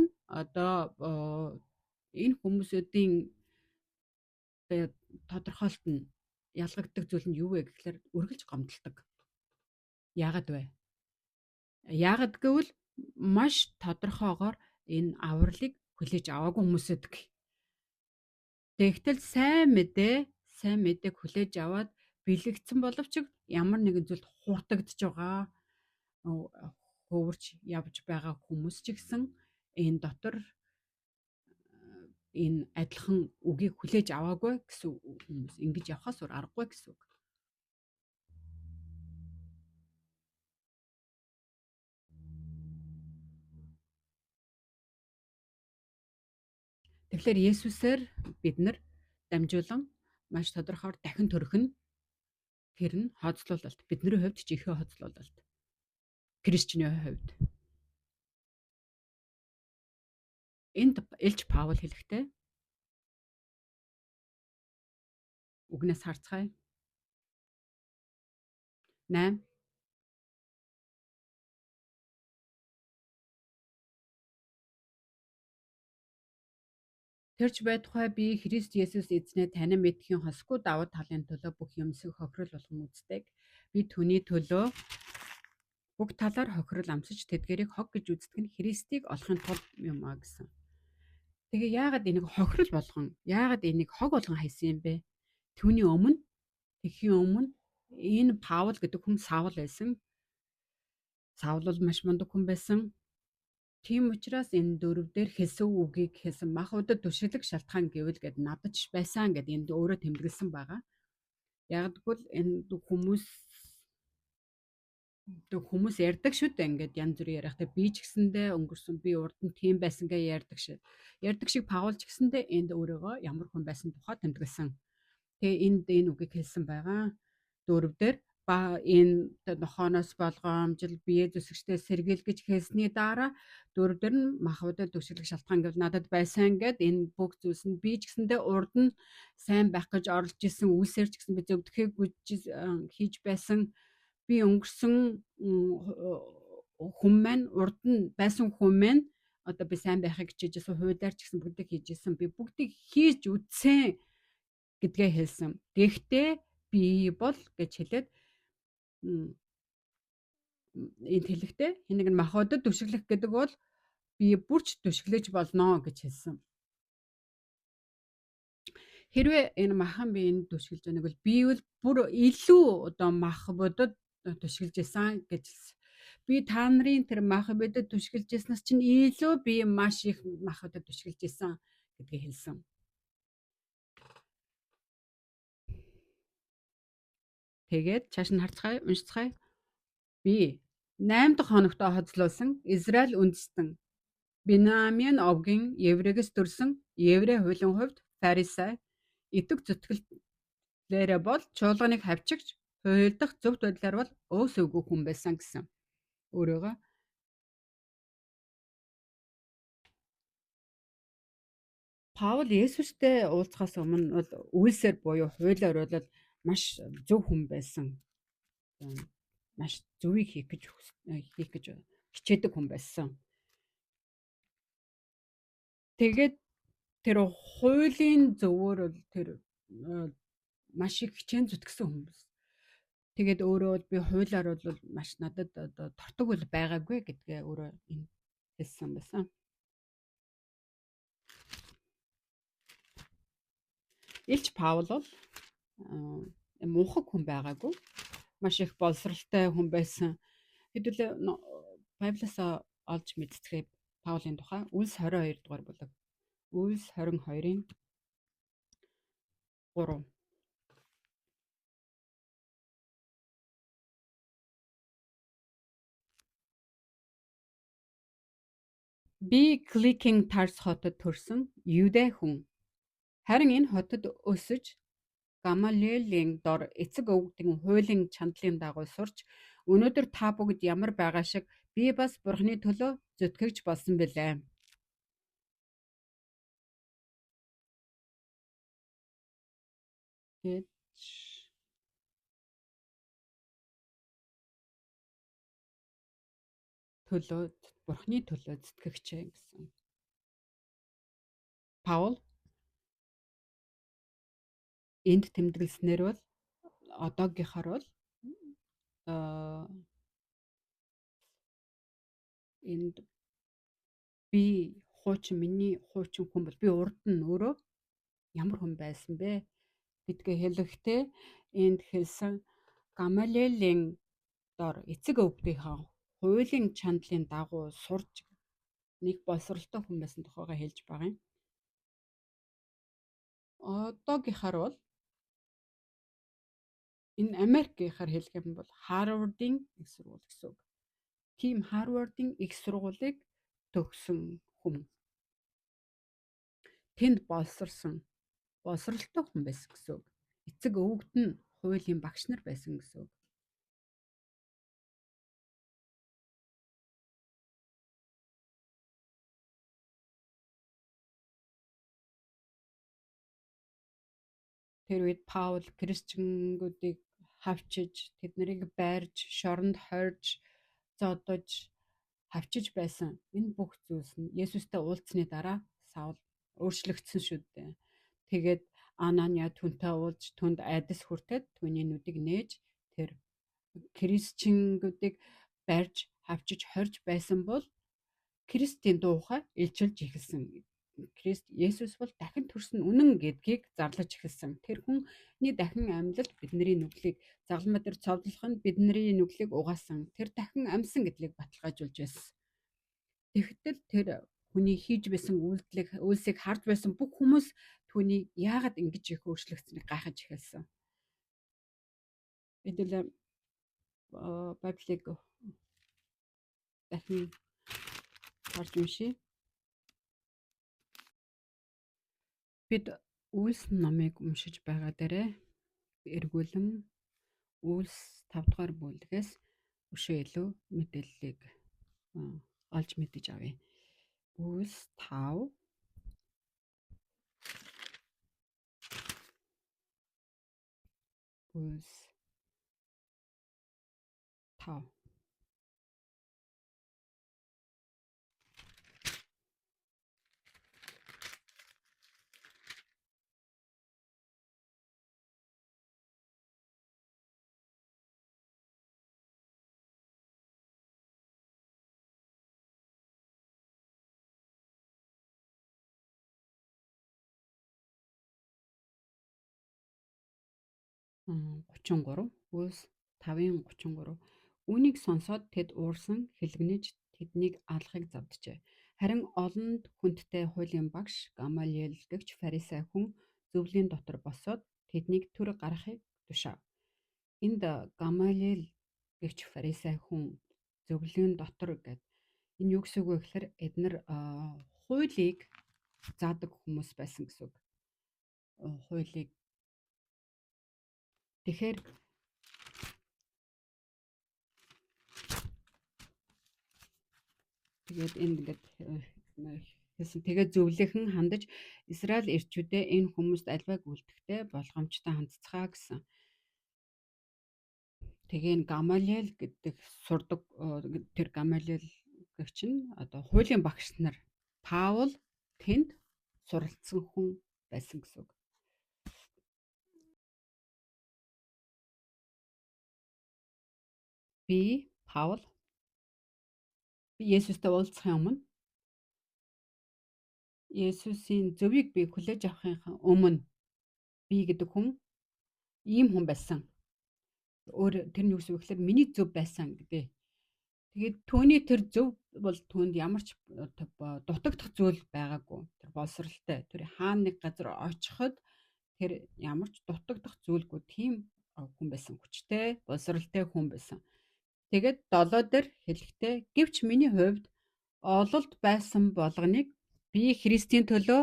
тодорхойлт нь ялгагддаг зүйл нь юу вэ гэхээр үргэлж гомдолдог. Яагаад вэ? Яагаад гэвэл маш тодорхойгоор энэ авралыг хүлээж аваагүй хүмүүс байдаг. Тэгтэл сайн мэдээг хүлээж аваад бэлэгдсэн боловч ямар нэгэн зүйлд хурдтагдж байгаа хөвөрч явж байгаа хүмүүс ч гэсэн энэ дотор энэ адилхан үгийг хүлээж аваагүй гэсэн хүмүүс ингэж явхаас өөр аргагүй гэсэн үг. Тэгэхээр Есүсээр бид нар дамжуулан маш тодорхойр дахин төрөх нь тэр нь хоцлололт. Бидний хувьд ч ихээ хоцлололт. Кристчний хувьд. Энд Илч Паул хэлэхдээ үгнээс харцгаая. 8. Тэрч бай тухай би Христ Есүс эзнээ танин мэдхийн хосгүй давуу талын төлөө бүх юмсыг хохирол болгон үздэг. Би түүний төлөө бүх талаар хохирол амсаж тэдгэрийг хог гэж үздэг нь Христийг олохын тулд юм а гэсэн. Тэгээ яагаад энийг хохирол болгон, яагаад энийг хог болгон хайсан юм бэ? Түүний тэхийн өмнө энэ Паул гэдэг хүн Саул байсан. Саул бол маш мундаг хүн байсан. Тийм учраас энэ дөрвдөр хэлсэн үгийг хэлсэн махуудад түшиглэх шалтгаан гэвэл гэд надад ч байсан гэд энд өөрөө тэмдэглэсэн байгаа. Ягдгүйл энэ хүмүүс ярьдаг шүү дээ. Ингээд янз бүрийн яриахтай би ч гэсэндээ өнгөрсөн би урд нь тийм байсан гэж ярьдаг шиг. Ярьдаг шиг Паул ч гэсэндээ энд өөрийгөө ямар хүн байсан тухай тэмдэглэсэн. Тэгээ энэ үгийг хэлсэн байгаа. Дөрвдөр ба энэ нохооноос болгоомжил бие зүсгчтэй сэргийл гэж хэлсний дараа дөрвдөр нь махуудад түшиглэх шалтгаан гэвэл надад байсан гэд энэ бүх зүйлс нь би ч гэсэндээ урд нь сайн байх гэж оролж исэн үйлсээр ч гэсэн би зөвдөхийг хийж байсан. Би өнгөрсөн хүн маань урд нь байсан хүн маань одоо би сайн байхыг хичээжсэн хуулиар ч гэсэн бүгдийг хийжсэн. Би бүгдийг хийж үтсэн гэдгээ хэлсэн. Гэхдээ би бол гэж хэлээд энд хэлэхдээ хэнийг нь махуудад түшиглэх гэдэг бол би бүрч түшиглэж болно гэж хэлсэн. Хэрвээ энэ махан биеинд түшиглэж байгааг бол би бол бүр илүү одоо махбодод түшиглэж исэн гэж хэлсэн. Би та нарын тэр махбодод түшиглэж иснээс чинь илүү би маш их махбодод түшиглэж исэн гэдгийг хэлсэн. Тэгээд цааш нь харцгаая, уншицгаая. Би 8 дахь хоногтоо хоцлуулсан Израиль үндэстэн Бинамин овгийн еврейгээс төрсэн еврей хуулийн хувьд фарисей идэг зүтгэл Лээрээ бол чуулганыг хавчигч хуйлдах зөвхт байдлаар бол өөсөөгүй хүн байсан гэсэн. Өөрийгөө Паул Есүстэй уулзахаас өмнө бол үйлсээр буюу хуулиар бол маш зөв хүн байсан. Маш зөвийг хийх гэж хичээдэг хүн байсан. Тэгээд тэр хуулийн зөвөөр бол тэр маш их хичээн зүтгэсэн хүн байсан. Тэгээд өөрөө бол би хуулиар бол маш надад одоо тортог бол байгаагүй гэдгээ өөрөө хэлсэн байсан. Илч Паул бол мунхаг хүн байгаагүй. Маш их боловсралтай хүн байсан. Хэдүүлээ Библиас олж мэдцгээ Паулын тухай Үлс 22 дугаар бүлэг. Үлс 22-ын 3. Би Кликийн Тарс хотод төрсөн Юдэ хүн. Харин энэ хотод өсөж Гамалиелийн дор эцэг өвгдийн хуулийн чандлын дагуу сурч өнөөдөр та бүгд ямар байгаа шиг би бас Бурхны төлөө зүтгэгч болсон билээ. Гэж Бурхны төлөө зүтгэгчээ гэсэн. Паул энд тэмдэглэснээр бол одоогийнхоор бол энд би миний хуучин хүн бол би урд нь өөрөө ямар хүн байсан бэ гэдгээ хэлэхдээ энд хэлсэн Гамалиелийн дор эцэг өвгдийнхаа хуулийн чандлын дагуу сурж нэг боловсралтай хүн байсан тухайга хэлж байгаа юм. Одоогийнхаар бол энэ Америкийнхаар хэлэх юм бол Харвардын их сургууль гэсэн үг. Тийм Харвардын их сургуулийг төгссөн хүн. Тэнд боловсралтай хүн байсан гэсэн үг. Эцэг өвгд нь хуулийн багш нар байсан гэсэн үг. Тэр үед Паул Кристиангуудыг хавчиж, тэднийг барьж, шоронд хорж, зодож, хавчиж байсан. Энэ бүх зүйлс нь Есүстэй уулзсны дараа Саул өөрчлөгдсөн шүү дээ. Тэгээд Анания түнтэй уулз, түнд айдас хүртээд түүний нүдийг нээж тэр Кристиангуудыг барьж, хавчиж, хорж байсан бол Кристийн дуухай илчилж эхэлсэн. Есүс бол дахин төрсөн үнэн гэдгийг зарлаж эхэлсэн. Тэр хүний дахин амьлал бидний нүглийг загалмай дээр цовдлох нь бидний нүглийг угаасан. Тэр дахин амьсан гэдгийг баталгаажуулж байсан. Тэгтэл тэр хүний хийж байсан үйлсийг харж байсан бүх хүмүүс түүний яагаад ингэж их өөрчлөгдсөнийг гайхаж эхэлсэн. Хэдүүлээ Библийг дахин харж уншия. Бид Үлс номыг уншиж байгаа дээрээ эргүүлэн Үлс 5 дугаар бүлгээс өшөө илүү мэдээллийг олж мэдэж авъя. Үлс 5 Үлс 5 33 Үлс 5-ын 33 Үүнийг сонсоод тэд уурсан хэлгэнэж тэднийг алахыг завджээ. Харин олонд хүндтэй хуулийн багш Гамалиел гэгч фарисей хүн зөвлөлийн дотор босоод тэднийг төр гаргахыг тушаав. Энд Гамалиел гэгч фарисей хүн зөвлөлийн дотор гэдэг энэ юу гэсэн үг вэ гэхээр эдгээр хуулийг заадаг хүмүүс байсан гэсэн үг. Хуулийг Тэгэхээр тэгээд энэ ингээд хэлсэн. Тэгээд зөвлөхэн хандаж Израиль эрчүүдээ энэ хүмүүст альваг үлдэхтэй болгоомжтой хандцгаа гэсэн. Тэгээ Гамалиэл гэдэг сурдаг тэр Гамалиэл гэгч нь одоо хуулийн багш нар Паул тэнд суралцсан хүн байсан гэсэн үг. Паул Есүстэй уулзахын өмнө Есүсийн зөвийг би хүлээж авахын өмнө би гэдэг хүн ийм хүн байсан. Тэр нь юу гэсэн үг гэхээр миний зөв байсан гэдэг. Тэгээд түүний тэр зөв бол түүнд ямар ч дутагдах зүйл байгаагүй. Тэр боловсралтай. Тэр хаана нэг газар очиход тэр ямар ч дутагдах зүйлгүй тийм хүн байсан. Хүчтэй, боловсралтай хүн байсан. Тэгээд 7 дээр хэлэхдээ гэвч миний хувьд ололд байсан болгоныг би Христийн төлөө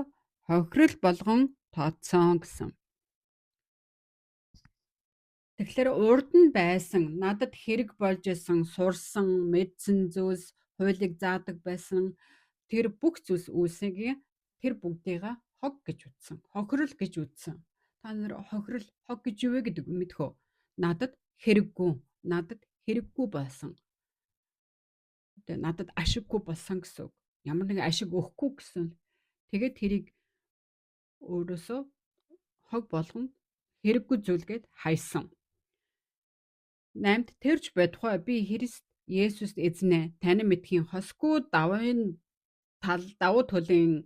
хохирол болгон тооцсон гэсэн. Тэгэхээр урд нь байсан, надад хэрэг болж исэн, сурсан, мэдсэн зүйлс, хуулийг заадаг байсан тэр бүх зүйлс үүсэгийг тэр бүгдийг хог гэж үзсэн. Хохирол гэж үзсэн. Та нар хохирол хог гэж юу вэ гэдэг мэдэх үү? Надад хэрэггүй болсон. Тэгээ надад ашиггүй болсон гэсэн үг. Ямар нэгэн ашиг өгөхгүй гэсэн. Тэгээд тэрийг өөрөөсөө хог болгон хэрэггүй зүйлгээд хайсан. 8-д тэрч бодхой би Христ Есүст эзнээ танин мэдхийн хосгүй давуу төлөний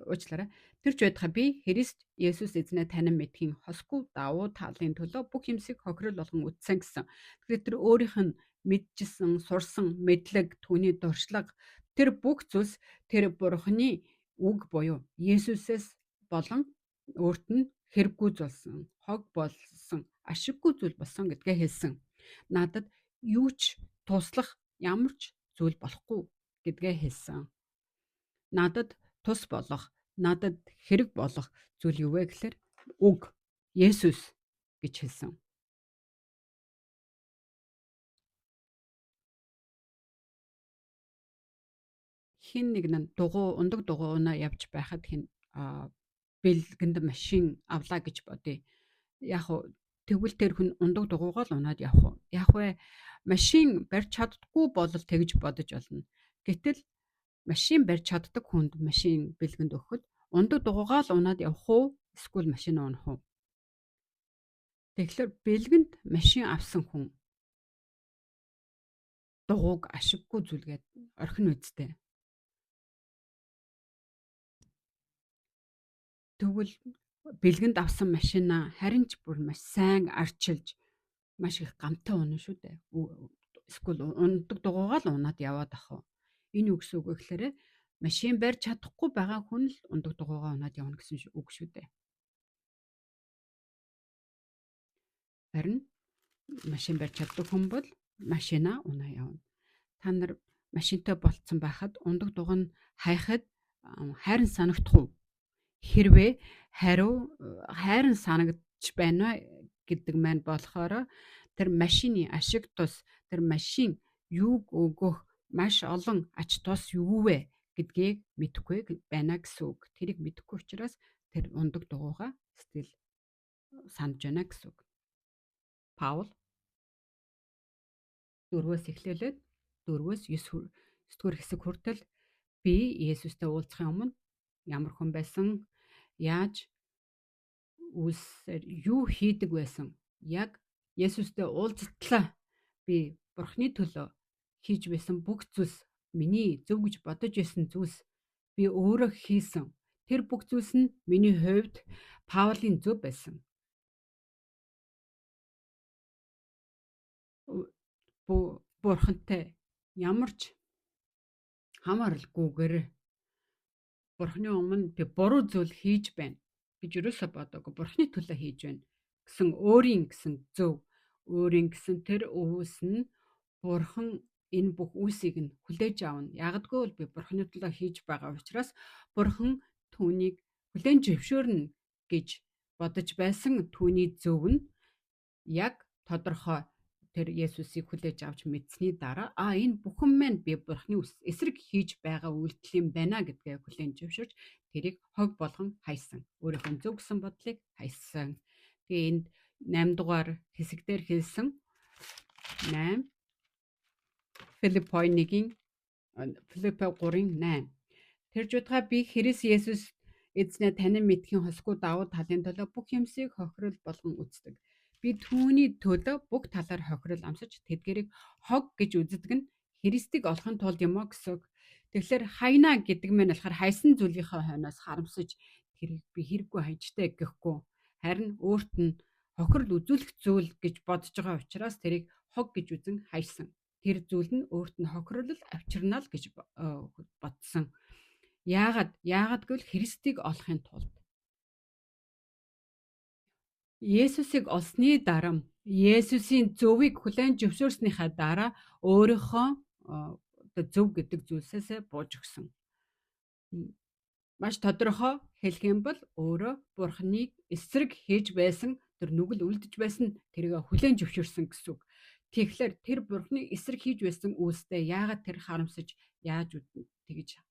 уучлаарай. Тэрч бодхой би Христ Есүс эзнээ танин мэдхийн хосгүй давуу талын төлөө бүх юмсыг хохирол болгон үтсэн гэсэн. Тэгэхээр тэр өөрийнх нь мэдчихсэн, сурсан, мэдлэг, түүний дуршлаг тэр бүх зүйлс тэр Бурхны үг буюу Есүсээс болон өөрт нь хэрэггүй болсон, хог болсон, ашиггүй зүйл болсон гэдгээ хэлсэн. Надад юу ч туслах ямар ч зүйл болохгүй гэдгээ хэлсэн. Надад тус болох, надад хэрэг болох зүйл юу вэ гэхээр үг Есүс гэж хэлсэн. Хин нэг нь ундаг дугуйнаа явж байхад бэлгэнд машин авлаа гэж бодъё. Яг тэгвэл тэр хүн ундаг дугуйгаа л унаад явах уу? Яг вэ машин барьж чаддаггүй бол тэгж бодож болно. Гэтэл машин барьж чаддаг хүнд машин бэлгэнд өгөхөд ундаг дугуйгаа л унаад явах уу? Эсвэл машин унах уу? Тэгэхээр бэлгэнд машин авсан хүн дугуйг ашиггүй зүйлгээд орхин үсттэй. Тэгвэл бэлгэнд авсан машинаа харин ч бүр маш сайн арчилж маш их гамтай унана шүү дээ. Эсвэл ундаг дугуйгаа л унаад яваад ах уу. Энэ үг гэсэн үг гэхээр машин барьж чадахгүй байгаа хүн л ундаг дугуйгаа унаад явна гэсэн үг шүү дээ. Харин машин барьж чаддаг хүн бол машинаа унаа явна. Та нар машинтай болцсон байхад ундаг дугуй нь хайхад хайрын санагдах уу? Хэрвээ хайрын санагдж байна гэдэг маань болохоор тэр машины ашиг тус тэр машин юуг өгөх маш олон ач тус юу вэ гэдгийг мэдэхгүй байна гэсэн үг. Тэрийг мэдэхгүй учраас тэр ундаг дугуйгаа сэтгэл санаж байна гэсэн үг. Паул 4-өөс эхлүүлээд 4-өөс 9-р хэсэг хүртэл би Есүстэй уулзахын өмнө ямар хүн байсан, яаж юу хийдэг байсан. Яг Есүстэй уулзтлаа би Бурхны төлөө хийж байсан бүх зүйлс миний зөв гэж бодож байсан зүйлс би өөрөө хийсэн. Тэр бүх зүйлс нь миний хувьд Паулийн зөв байсан. Бурхантай ямар ч хамааралгүйгээр Бурхны өмнө би буруу зүйл хийж байна гэж юусоо бодоогүй. Бурхны төлөө хийж байна гэсэн өөрийн гэсэн зөв, өөрийн гэсэн тэр өвөөс нь Бурхан энэ бүх үсийг нь хүлээж аавна. Ягдгүй бол би Бурхны төлөө хийж байгаа учраас Бурхан түүнийг хүлээн зөвшөөрнө гэж бодож байсан түүний зөв нь яг тодорхой тэр Есүсийг хүлээж авч мэдсэний дараа энэ бүхэн маань би Бурхны эсрэг хийж байгаа үйлдэл юм байна гэдгээ хүлээн зөвшөөрч тэрийг хог болгон хайсан. Өөрийнхөө зөв гэсэн бодлыг хайсан. Тэгээ энд 8 дугаар хэсэгдэр хэлсэн 8 Филиппой 3:8 тэрж удаа би Христ Есүс эзнээ танин мэдхийн хосгүй давуу талын төлөө бүх юмсыг хохирол болгон үздэг. Би түүний төлөө бүх талаар хохирол амсаж тэдгэрийг хог гэж үздэг нь Христийг олохын тулд юм аа гэсэн үг. Тэгэхээр хайна гэдэг мэн болохоор хайсан зүйлийнхээ хойноос харамсаж тэрийг би хэрэггүй хайжтай гэхгүй. Харин өөрт нь хохирол үзүүлэх зүйл гэж бодож байгаа учраас тэрийг хог гэж үзэн хайсан. Тэр зүйл нь өөрт нь хохирол авчирнаа л гэж бодсон. Яагаад гэвэл Христийг олохын тулд. Есүсийг олсны дараа Есүсийн зөвийг хүлээн зөвшөөрснийхаа дараа өөрийнхөө зөв гэдэг зүйлсээс бууж өгсөн. Маш тодорхой хэлэх юм бол өөрөө Бурхныг эсрэг хийж байсан тэр нүгэл үлдэж байсан тэрийг хүлээн зөвшөөрсөн гэсэн үг. Тэгэхээр тэр Бурхныг эсрэг хийж байсан үйлстэй яагаад тэр харамсаж яаж тэгж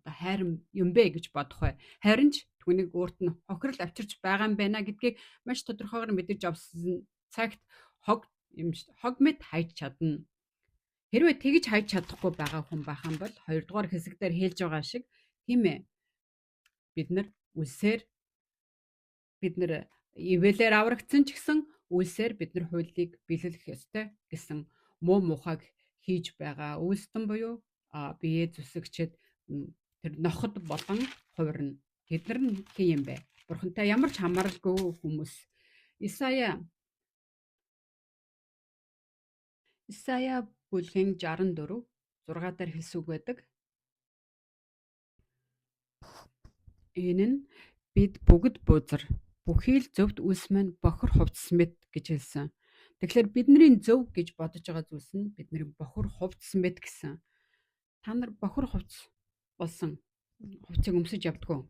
хайрам юм бэ гэж бодох бай. Харин ч түүнийг өөрт нь хохирол авчирч байгаа юм байна гэдгийг маш тодорхойгоор мэдэж авсан цагт хог мэд хайж чадна. Хэрвээ тэгж хайж чадахгүй байгаа хүн бахан бол 2 дугаар хэсэгдэр хэлж байгаа шиг тийм ээ. Бид нар ивэлээр аврагдсан ч гэсэн үлсээр бид нар хуулийг биелүүлэх ёстой гэсэн муу мухайг хийж байгаа үйлстэн буюу бие зүсэгчэд тэр ноход болон хувирна. Тэд нар нь хин юм бэ? Бурхантай ямар ч хамааралгүй хүмүүс. Исая бүлгийн 64 6 дээр хэлсэн үг байдаг. Энэ нь бид бүгд бузар бүхий л зөвхт үлс маань бохор хувцсан мэт гэж хэлсэн. Тэгэхээр бидний зөв гэж бодож байгаа зүйлс нь бидний бохор хувцсан мэт гэсэн. Та нар бохор хувц болсон хувцыг өмсөж явдггүй.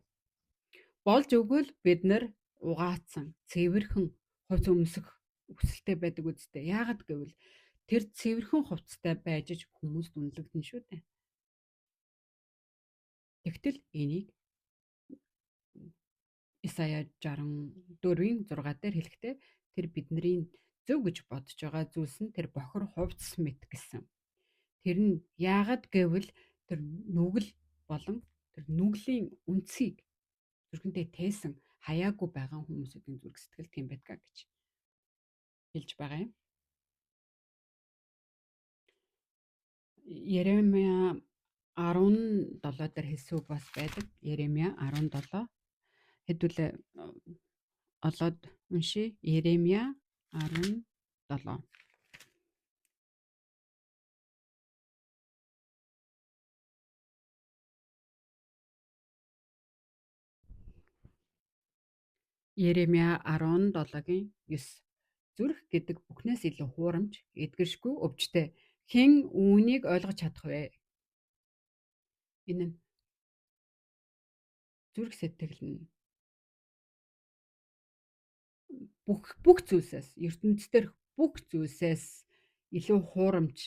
Болж өгвөл бид нар угаацсан, цэвэрхэн хувц өмсөх хүсэлтэй байдаг үстэй. Яагаад гэвэл тэр цэвэрхэн хувцтай байж хүмүүст үнэлэгдэн шүү дээ. Тэгтэл энийг Исая 64-ийн 6 дээр хэлэхдээ тэр бидний зөв гэж бодож байгаа зүйлс нь тэр бохор хувцс мэт гэсэн. Тэр нь яагаад гэвэл тэр нүгэл болон тэр нүглийн үнцгийг зүрхэндээ тээсэн хаяагүй байгаа хүмүүсийн зүрх сэтгэл тийм байдгаа гэж хэлж байгаа юм. Еремия 17 дээр хэлсэн үг бас байдаг. Еремия 17 хэдүүлээ олоод уншия. Еремия 17 Еремия 17-гийн 9 зүрх гэдэг бүхнээс илүү хуурамч, эдгэршгүй, өвчтэй. Хэн үүнийг ойлгож чадах вэ? Энэ нь зүрх сэтгэл нь бүх зүйлсээс, ертөнцийн бүх зүйлсээс илүү хуурамч,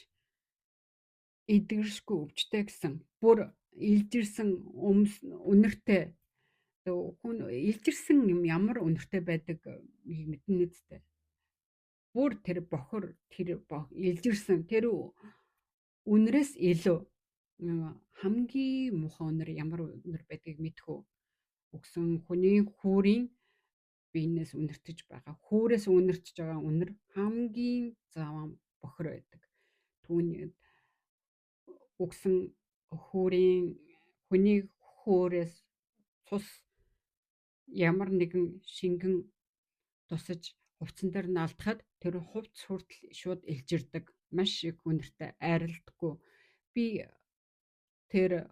эдгэршгүй, өвчтэй гэсэн. Бүр илжирсэн үнэртэй. Хүн илжирсэн юм ямар үнэртэй байдаг мэднэ үстэй. Бүр тэр бохор илжирсэн тэр үнрээс илүү хамгийн муухай үнэр ямар үнэр байдгийг мэдхүү. Өгсөн хүний хүүрийн биенээс үнэртэж байгаа. Хүүрээс үнэртэж байгаа үнэр хамгийн заван бохор байдаг. Түүний өгсөн хүний хөөрөөс цус ямар нэгэн шингэн тусаж хувцсан дээр наалтахад тэр хувц хүртэл шууд илжирдэг. Маш их үнэртэй, айралтгүй. Би тэр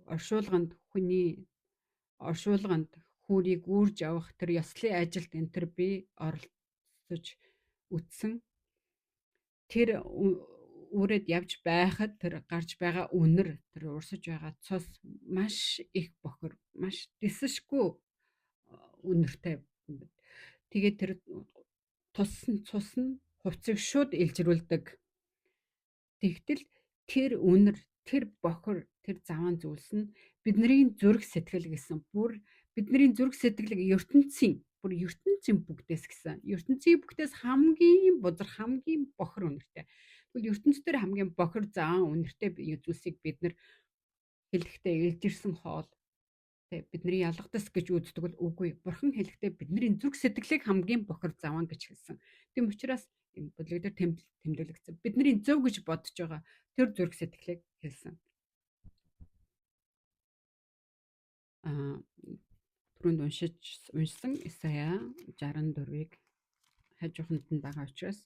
оршуулганд хүүрийг үрж авах тэр ёслын ажилд энэ тэр би оролцож үтсэн. Тэр үрээд явж байхад тэр гарч байгаа үнэр, тэр урсаж байгаа цус маш их бохор, маш дэсшгүй үнэртэй. Тэгээд тэр цус нь хувцсыг шууд илжрүүлдэг. Тэгтэл тэр үнэр, тэр бохир, тэр заваан зүйлс нь бидний зүрх сэтгэл гэсэн бүр бидний зүрх сэтгэлийг ертөнцийн бүгдээс гэсэн. ертөнцийн бүгдээс хамгийн бузар, хамгийн бохир үнэртэй. Тэгвэл ертөнцийн дээр хамгийн бохир заваан үнэртэй зүйлсийг бид нар хэлэхдээ илжирсэн хоол бидний ялгадас гэж үздэг бол үгүй. Бурхан хэлэхдээ бидний зүрх сэтгэлийг хамгийн бохир заваан гэж хэлсэн. Тийм учраас энэ бүлэг дээр тэмдэглэгдсэн. Бидний зөв гэж бодож байгаа тэр зүрх сэтгэлийг хэлсэн. Түрүүнд уншсан Исая 64-ыг хажууханд нь байгаа учраас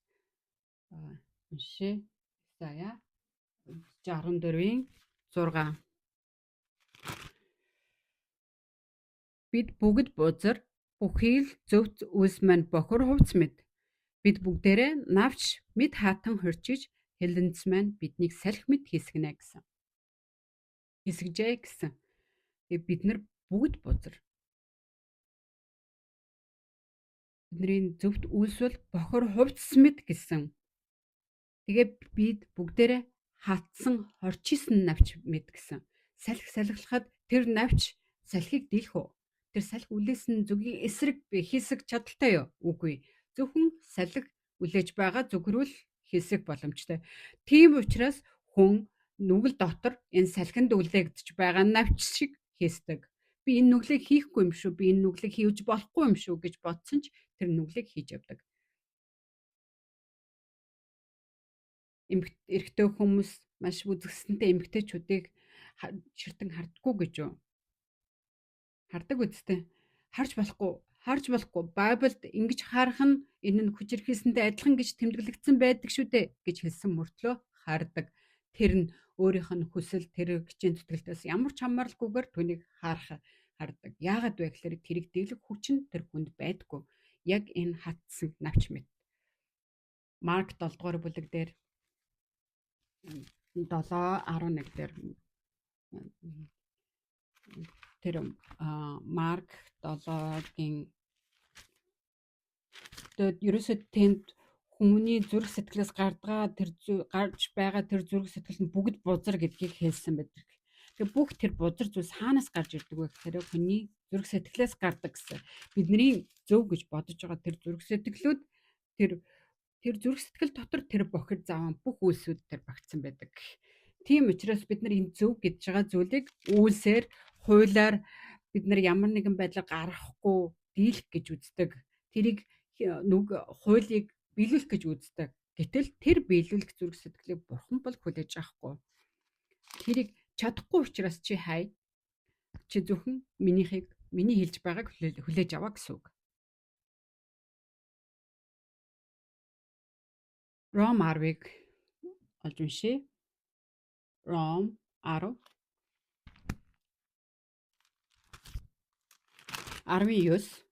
уншээ. Исая 64-ийн 6. Бид бүгд бузар, бүхий л зөвхт үлс маань бохор хувц мэд. Бид бүгдээрээ навч мэд хаатан хорчиж хэлэнц маань биднийг салхи мэд хийсгэнэ гэсэн. Хийсгэжээ гэсэн. Бид нар бүгд бузар. Бидний зөвхт үлс бол бохор хувцс мэд гэсэн. Тэгээ бид бүгдээрээ хаатсан хорчисэн навч мэд гэсэн. Салхи салхилахад тэр навч салхийг дийлэх үү? Тэр салхи үлээсэн зүгийн эсрэг хийсэх чадaltaй юу? Үгүй. Зөвхөн салхи үлээж байгаа зүгрүүл хийсэх боломжтой. Тийм учраас хүн нүгэл дотор энэ салхинд үлээгдэж байгаа навч шиг хийсдэг. Би энэ нүглийг хийхгүй юм шүү. Би энэ нүглийг хийж болохгүй юм шүү гэж бодсон ч тэр нүглийг хийж явдаг. Эрэгтэй хүмүүс маш үзэсгэлэнтэй эмэгтэйчүүдийг ширтэн хардггүй гэж юу? Хардаг үстэй. Харж болохгүй. Байблд ингэж харах нь энэ нь хүч ирхэлсэнтэй адилхан гэж тэмдэглэгдсэн байдаг шүү дээ гэж хэлсэн мөртлөө хардаг. Тэр нь өөрийнх нь хүсэл, тэр гिचийн зүтгэлтээс ямар ч хамааралгүйгээр түүнийг хардаг. Яагаад вэ гэхээр тэрийг дэглэх хүч нь тэр хүнд байдаггүй. Яг энэ хатсан навч мэд. Марк 7 дугаар бүлэг дээр 7:11 дээр тэр Марк 7-гийн ерөөсөө тэнд хүмүүний зүрх сэтгэлээс гарч байгаа тэр зүрх сэтгэл нь бүгд бузар гэдгийг хэлсэн байдаг. Тэгээ бүх тэр бузар зүйлс хаанаас гарч ирдэг вэ гэхээр хүний зүрх сэтгэлээс гардаг гэсэн. Бидний зөв гэж бодож байгаа тэр зүрх сэтгэлүүд тэр зүрх сэтгэл дотор тэр бохир заван бүх үйлсүүд тэр багтсан байдаг. Тийм учраас бид нар энэ зөв гэж байгаа зүйлийг үйлсээр, хуулиар бид нар ямар нэгэн байдлаар гаргахгүй дийлэх гэж үздэг. Тэрийг хуулийг биелүүлэх гэж үздэг. Гэтэл тэр биелүүлэх зүрх сэтгэлийг бурхан бол хүлээж авахгүй. Тэрийг чадахгүй учраас чи хай. Чи зөвхөн миний хэлж байгааг хүлээж аваа гэсэн үг. Ром 10-ыг олж уншъя. Ром 10 19.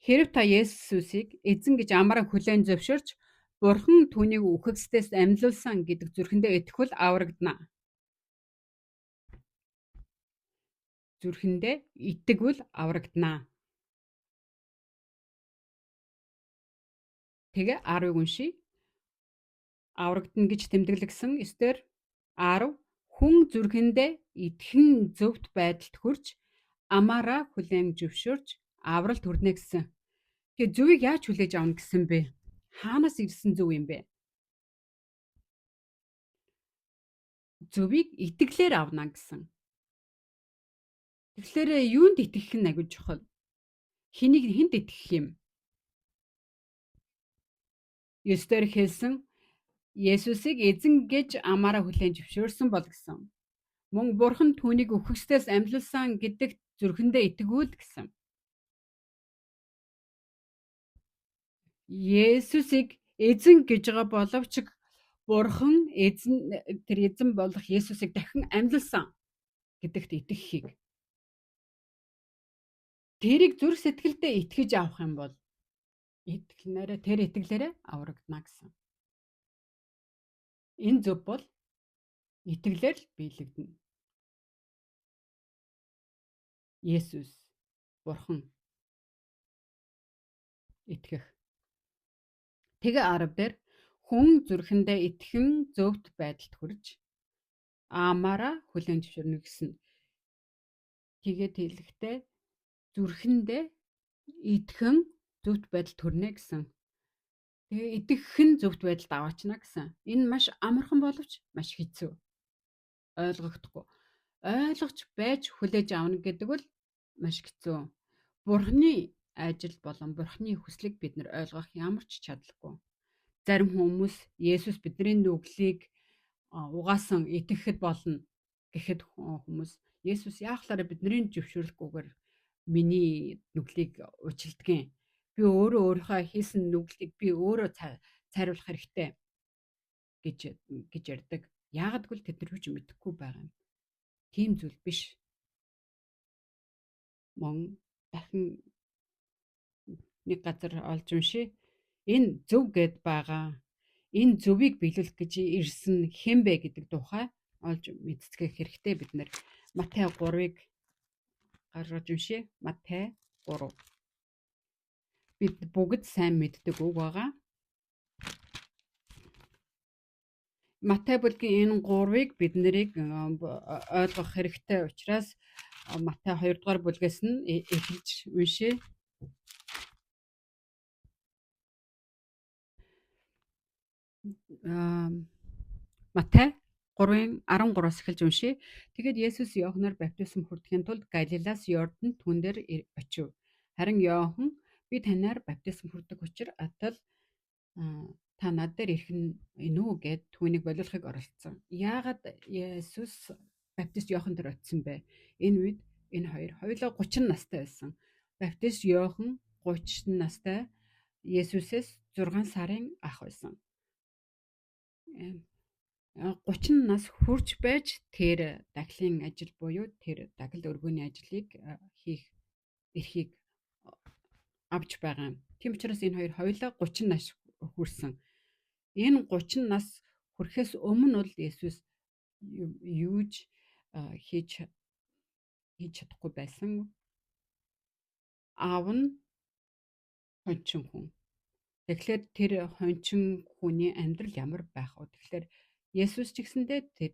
Хэрэв та Есүсийг эзэн гэж амараа хүлээн зөвшөөрч Бурхан түүнийг үхэгсдээс амьлуулсан гэдэг зүрхэндээ итгэвэл аврагдана. Зүрхэндээ итгэвэл аврагдана. Тэгээ 10-ыг уншъя. Аврагдана гэж тэмдэглэгдсэн эсдэр 10 хүн зүрхэндээ итгэн зөвхт байдалд хүрч амаараа хүлээн зөвшөөрч авралт хүрнэ гэсэн. Тэгээ зөвийг яаж хүлээж авна гэсэн бэ? Хаанаас ирсэн зөв юм бэ? Зөвийг итгэлээр авна гэсэн. Тэгэхээр юунд итгэх нь аягүй чухал. Хэнд итгэх юм? Есүсээр хэлсэн Есүсийг эзэн гэж амаараа хүлээн зөвшөөрсөн бол гэсэн. Мөн Бурхан түүнийг үхэгсдээс амьлуулсан гэдэгт зүрхэндээ итгэвэл гэсэн. Есүсийг эзэн гэж байгаа боловч Бурхан тэр эзэн болох Есүсийг дахин амьлуулсан гэдэгт итгэхийг. Тэрийг зүрх сэтгэлдээ итгэж авах юм бол тэр итгэлээрээ аврагдана гэсэн. Энэ зөв бол итгэлээр л биелэгдэнэ. Есүс Бурхан итгэх. Тэгээ 10 дээр хүн зүрхэндээ итгэн зөвхт байдалд хүрж аамаараа хүлээн зөвшөөрнө гэсэн. Тэгээд хэлэхдээ зүрхэндээ итгэн зөвхт байдалд хүрнэ гэсэн. Тэгээ итгэх нь зөвхт байдалд аваачна гэсэн. Энэ маш амархан боловч маш хэцүү. Ойлгогдохгүй. Ойлгож байж хүлээж авна гэдэг бол маш хэцүү. Бурхны ажил болон Бурхны хүслийг бид нар ойлгох ямар ч чадлаггүй. Зарим хүмүүс Есүс бидний нүглийг угаасан итгэхэд болно гэхэд хүмүүс Есүс яахлаараа бидний зөвшөөрлөхгүйгээр миний нүглийг уучлдгийг. Би өөрийнхөө хийсэн нүглийг би өөрөө цайруулах хэрэгтэй гэж ярьдаг. Яагад гэвэл тэд нар юу ч мэдэхгүй байгаа юм. Тийм зүйл биш. Мөн дахин нэг газар олж уншия. Энэ зөв гэд байгаа. Энэ зөвийг биелүүлэх гэж ирсэн хэн бэ гэдэг тухай олж мэдцгэх хэрэгтэй бид нар. Матай 3-ыг гаргаж уншия. Матай 3. Бид бүгд сайн мэддэг үг байгаа. Матай бүлгийн энэ 3-ыг бид нарыг ойлгох хэрэгтэй учраас Матай 2 дугаар бүлгээс нь эхэлж уншия. Матай 3-ын 13-аас эхэлж уншия. Тэгээд Есүс Иоханаар баптизм хүртэхийн тулд Галилаас Йордан түн дээр очив. Харин Иохан би танаар баптизм хүртэх учир атал та над дээр ирэх нь энүү гэд түүнийг болиулахыг оролцсон. Яагаад Есүс баптист Иохан дээр очисон бэ? Энэ үед энэ хоёр хоёулаа 30 настай байсан. Баптист Иохан 30 настай, Есүсээс 6 сарын ах байсан. 30 нас хүрч байж тэр дахлын ажил буюу тэр дагал өргөний ажлыг хийх эрхийг авч байгаа юм. Тийм учраас энэ хоёр хоёулаа 30 нас хүрсэн. Энэ 30 нас хүрэхээс өмнө бол Есүс юуж хийж чадахгүй байсан. Аав нь хончин хүн. Тэгэхээр тэр хончин хүний амьдрал ямар байх вэ? Тэгэхээр Есүс ч гэсэндээ тэр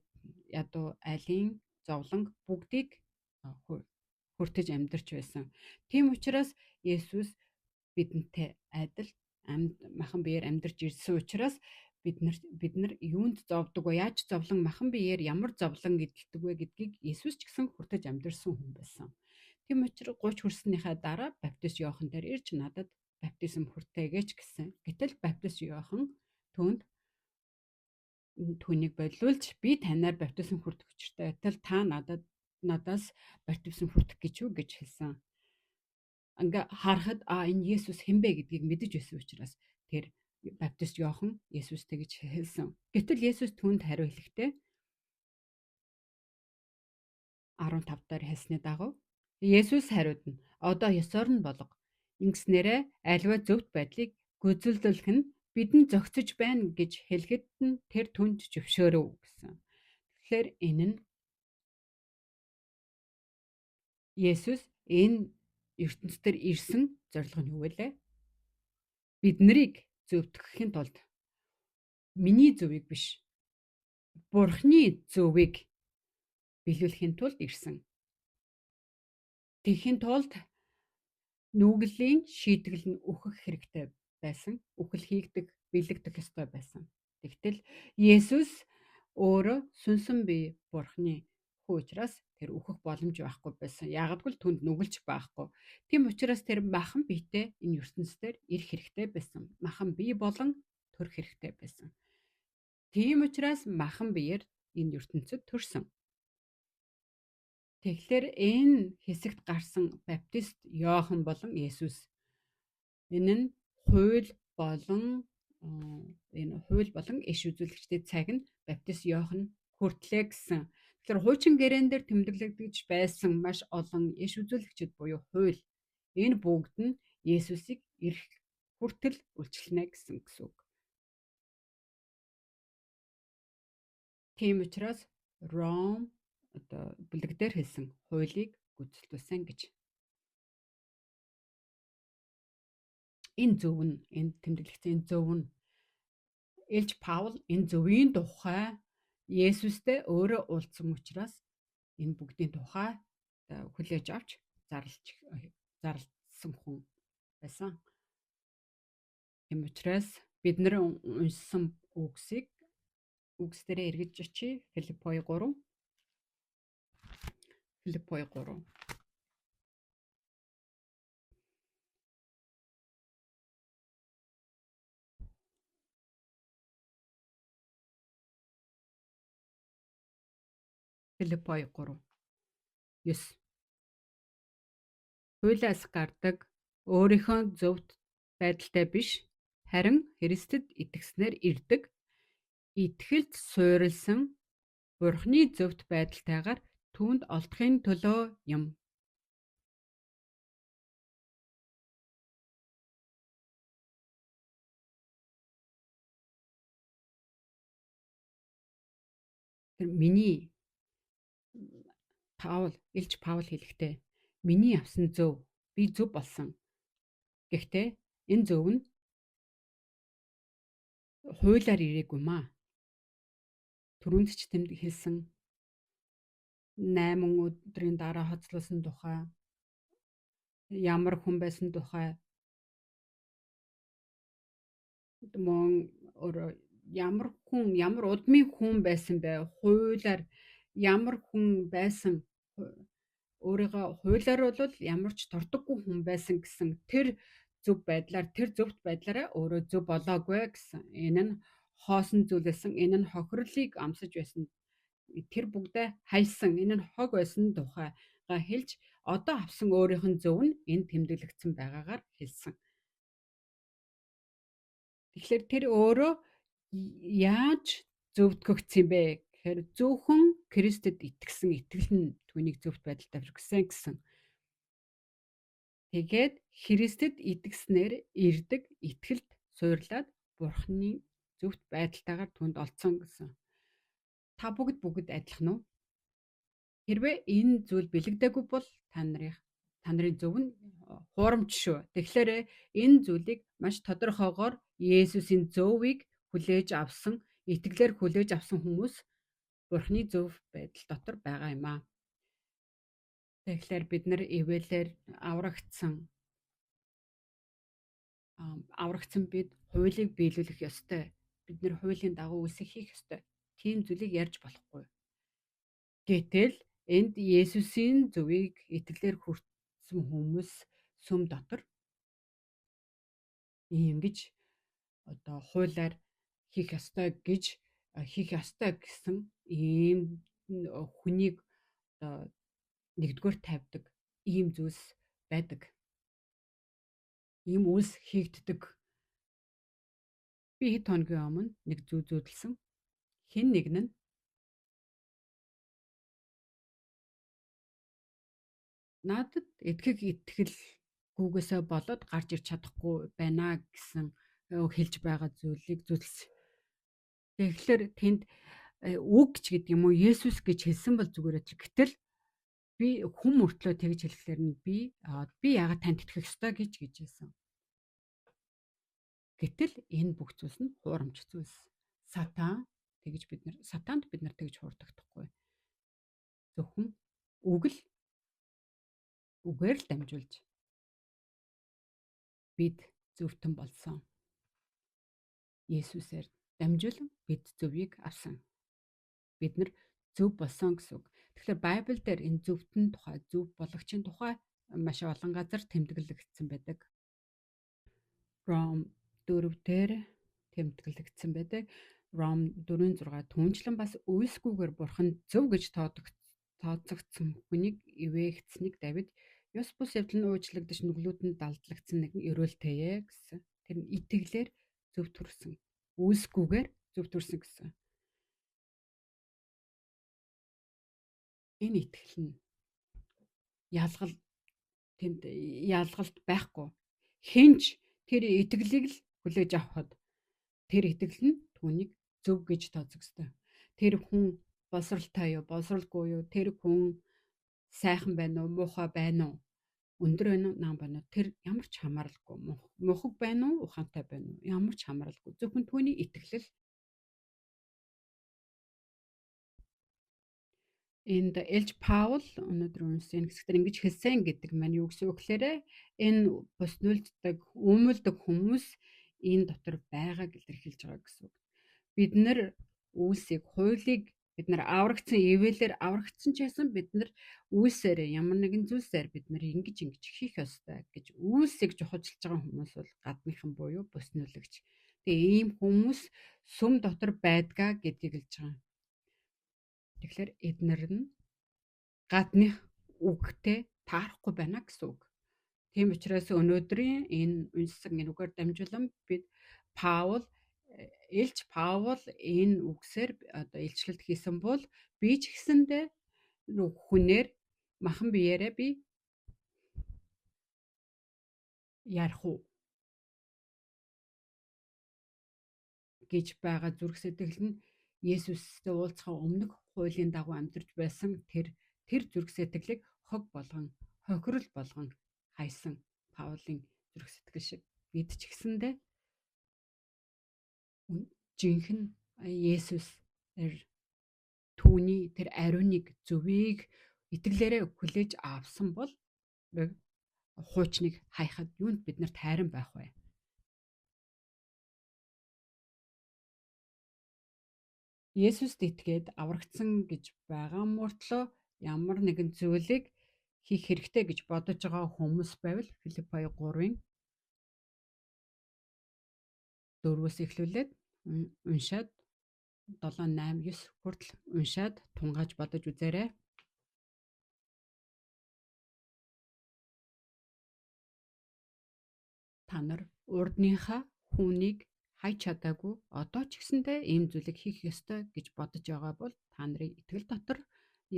ядуу айлын зовлон бүгдийг хүртэж амьдарч байсан. Тийм учраас Есүс бидэнтэй адил махан биеэр амьдарч ирсэн учраас бид нар юунд зовдөг вэ? Яаж зовлон махан биеэр ямар зовлон эдэлдэг вэ гэдгийг Есүс ч гэсэн хүртэж амьдарсан хүн байсан. Тийм учраас 30 хүрснийхаа дараа баптист Иохан дээр ирж надад баптизм хүртээгээч гэсэн. Гэтэл баптист Иохан түүнийг болиулж би танаар баптизм хүртэх учиртай байтал та надаас баптизм хүртэх гэж юу гэж хэлсэн. Ингээ харахад энэ Есүс хэн бэ гэдгийг мэдэж байсан учраас тэр баптист Иохан Есүстэй гэж хэлсэн. Гэтэл Есүс түүнд хариу хэлэхдээ 15 дээр хэлсний дагуу Есүс хариуд нь одоо ёсоор нь болго. Ингэснээрээ аливаа зөвхт байдлыг гүйцэлдүүлэх нь бидэнд зохицож байна гэж хэлэхэд нь тэр түнд зөвшөөрөв гэсэн. Тэгэхээр энэ нь Есүс энэ ертөнцийн ирсэн зорилго нь юу вэ? Бид нарыг зөвтгөхийн тулд миний зөвийг биш, Бурхны зөвийг биелүүлэхийн тулд ирсэн. Тэхийн тулд нүглийн шийтгэл нь өөхөх хэрэгтэй байсан. Үхэл хийгдэг, бэлэгдэх ёстой байсан. Тэгтэл Есүс өөрөө сүнсэн бие Бурхны хүү учраас тэр үхэх боломж байхгүй байсан. Ягдгүйл түнд нүгэлж байхгүй. Тийм учраас тэр махан биетэй энэ ертөнцийн ирэх хэрэгтэй байсан. Махан бие болон төрөх хэрэгтэй байсан. Тийм учраас махан биеэр энэ ертөнцид төрсөн. Тэгэхээр энэ хэсэгт гарсан баптист Иохан болон Есүс энэ нь хууль болон иш үзүүлэгчдийн цаг нь баптист Иохан хүртлээ гэсэн. Тэгэхээр хуучин гэрээн дээр тэмдэглэгдэж байсан маш олон иш үзүүлэгчд буюу хууль энэ бүгд нь Есүсийг ирэх хүртэл үйлчлэнэ гэсэн үг. Тийм учраас Ром бүлэг дээр хэлсэн хуулийг гүйцэтгүүлсэн гэж. Энэ зөв нь энд тэмдэглэгдсэн энэ зөв нь Илж Паул энэ зөвийн тухай Есүстэй өөрөө уулзсан учраас энэ бүгдийн тухай хүлээж авч зарласан хүн байсан. Тийм учраас бид нар уншсан үгсийг үгс дээрээ эргэж очие. Филиппой 3. Филиппой 3. Филиппой 3. 9. Хуулиас гардаг өөрийнхөө зөвхт байдалтай биш, харин Христэд итгэснээр ирдэг, итгэлд суурилсан Бурхны зөвхт байдалтайгаар түүнд олдохын төлөө юм. Тэр миний Илж Паул хэлэхдээ миний авсан зөв би зөв болсон. Гэхдээ энэ зөв нь хуулиар ирээгүй маа. Түрүүнд ч тэмд хэлсэн 8 өдрийн дараа хоцлуулсан тухай, ямар хүн байсан тухай, ямар удмын хүн байсан бэ? Хуулиар ямар хүн байсан? Өөрийгөө хуулиар бол ямар ч дурдаггүй хүн байсан гэсэн тэр зөвхт байдлаараа өөрөө зөв болоогүй гэсэн. Энэ нь хоосон зүйл байсан. Энэ нь хохирлыг амсаж байсан. Тэр бүгдээ хайсан. Энэ нь хог байсан тухайга хэлж одоо авсан өөрийнх нь зөв нь энд тэмдэглэгдсэн байгаагаар хэлсэн. Тэгэхээр тэр өөрөө яаж зөвтгөгдсөн бэ гэхээр зөвхөн Христэд итгэсэн итгэл нь түүнийг зөвхт байдалд авчирсан гэсэн. Тэгээд Христэд итгэснээр ирдэг итгэлд суйрлаад Бурхны зөвхт байдалтайгаар түнд олцсон гэсэн. Та бүгд адилхан уу? Хэрвээ энэ зүйл бэлэгдээгүй бол та нарын зөв нь хуурамч шүү. Тэгэхээр энэ зүйлийг маш тодорхойгоор Есүсийн зөвийг хүлээж авсан, итгэлээр хүлээж авсан хүмүүс Бурхны зөв байдал дотор байгаа юм аа. Тэгэхээр бид нар ивэлээр аврагдсан бид хуулийг биелүүлэх ёстой. Бид нар хуулийн дагуу үсэг хийх ёстой. Тийм зүйлийг ярьж болохгүй. Гэтэл энд Есүсийн зөвийг итгэлээр хүртсэн хүмүүс сүм дотор ингэж одоо хуулиар хийх ёстой гэсэн ийм хүнийг одоо нэгдүгээр тавьдаг ийм зүйлс байдаг. Ийм үйлс хийгддэг. Би хэд хоногийн өмнө нэг зүүдэлсэн. Хэн нэгэн нь надад итгэл гүүгээсээ болоод гарч ирч чадахгүй байна гэсэн хэлж байгаа зүйлийг зүүдэлсэн. Тэгэхээр тэнд үг ч гэдэг юм уу Есүс гэж хэлсэн бол зүгээр л. Гэтэл би хүм мөртлөө тэгж хэлэхлээр нь би яагаад танд итгэх ёстой гэж хэлсэн. Гэтэл энэ бүх зүйлс нь хуурамч зүйлс. Сатаанд бид нар тэгж хуурдагдахгүй. Зөвхөн үгээр л дамжуулж бид зөвтөн болсон. Есүсээр дамжуулан бид зөвийг авсан. Бид нар зөв болсон гэсэн үг. Тэгэхээр Байбл дээр энэ зөвтөн тухай, зөв болгочийн тухай маш олон газар тэмдэглэгдсэн байдаг. Ром 4 дээр тэмдэглэгдсэн байдаг. Ром 4:6 түнчлэн бас үйлсгүйгээр бурхан зөв гэж тооцогдсон хүнийг ивээгдсэнийг Давид ёс бус явдал нь уучлагдаж нүглүүд нь далдлагдсан нэгэн өрөөлтэйе гэсэн. Тэр нь итгэлээр зөв төрсөн. Үйлсгүйгээр зөв төрсөн гэсэн. Энэ итгэл нь ялгалт байхгүй. Хинч тэр итгэлийг л хүлээж авахд тэр итгэл нь түүнийг зөв гэж тооцогдсон. Тэр хүн боловсралтай юу, боловсралгүй юу, тэр хүн сайхан байна уу, муухай байна уу? өндөр байна уу, нам байна уу, тэр ямар ч хамааралгүй. Мухаг байна уу, ухаантай байна уу, ямар ч хамааралгүй. Зөвхөн түүний итгэл энд Элж Паул өнөөдөр үнсэн хэсэгтэр ингэж хэлсэн гэдэг маань юу гэсэн үг гэхээр энэ бус нөлддөг, өмөлдөг хүмүүс энэ дотор байгааг илэрхийлж байгаа гэсэн үг. Бид нар үйлсийг, хуулийг бид нар аврагдсан, ивэлэр аврагдсан ч гэсэн бид нар үйлсээр ямар нэгэн зүйлсээр бид нар ингэж хийх ёстой гэж үйлсийг жохожилж байгаа хүмүүс бол гадныхан буюу бус нөлөгч. Тэгээ ийм хүмүүс сүм дотор байдгаа гэдгийг хэлж байгаа. Тэгэхээр эднэр нь гадных үгтэй таарахгүй байна гэсэн үг. Тийм учраас өнөөдрийн энэ уншсан энэ үгээр дамжуулан бид Паул Илч Паул энэ үгсээр одоо илчлэлт хийсэн бол би ч гэсэндээ хүнээр махан биеэрээ би ярих уу гэж байгаа зүрх сэтгэл нь Есүстэй уулзахаа өмнөх хуулийн дагуу амьдарч байсан тэр зүрх сэтгэлийг хог болгон, хохирол болгон хайсан Паулийн зүрх сэтгэл шиг бид ч гэсэндээ жинхэнэ Есүс түүний тэр ариуныг зөвийг итгэлээрээ хүлээж авсан бол хуучныг хайхад юунд бид нарт хайран байх вэ? Есүст итгээд аврагдсан гэж байгаа мөртлөө ямар нэгэн зүйлийг хийх хэрэгтэй гэж бодож байгаа хүмүүс байвал Филиппой 3-ын 4-өөс эхлүүлээд уншаад 7, 8, 9 хүртэл уншаад тунгааж бодож үзээрэй. Та нар урдныхаа хүнийг хайж чадаагүй одоо ч гэсэндээ ийм зүйлийг хийх ёстой гэж бодож байгаа бол та нарын итгэл дотор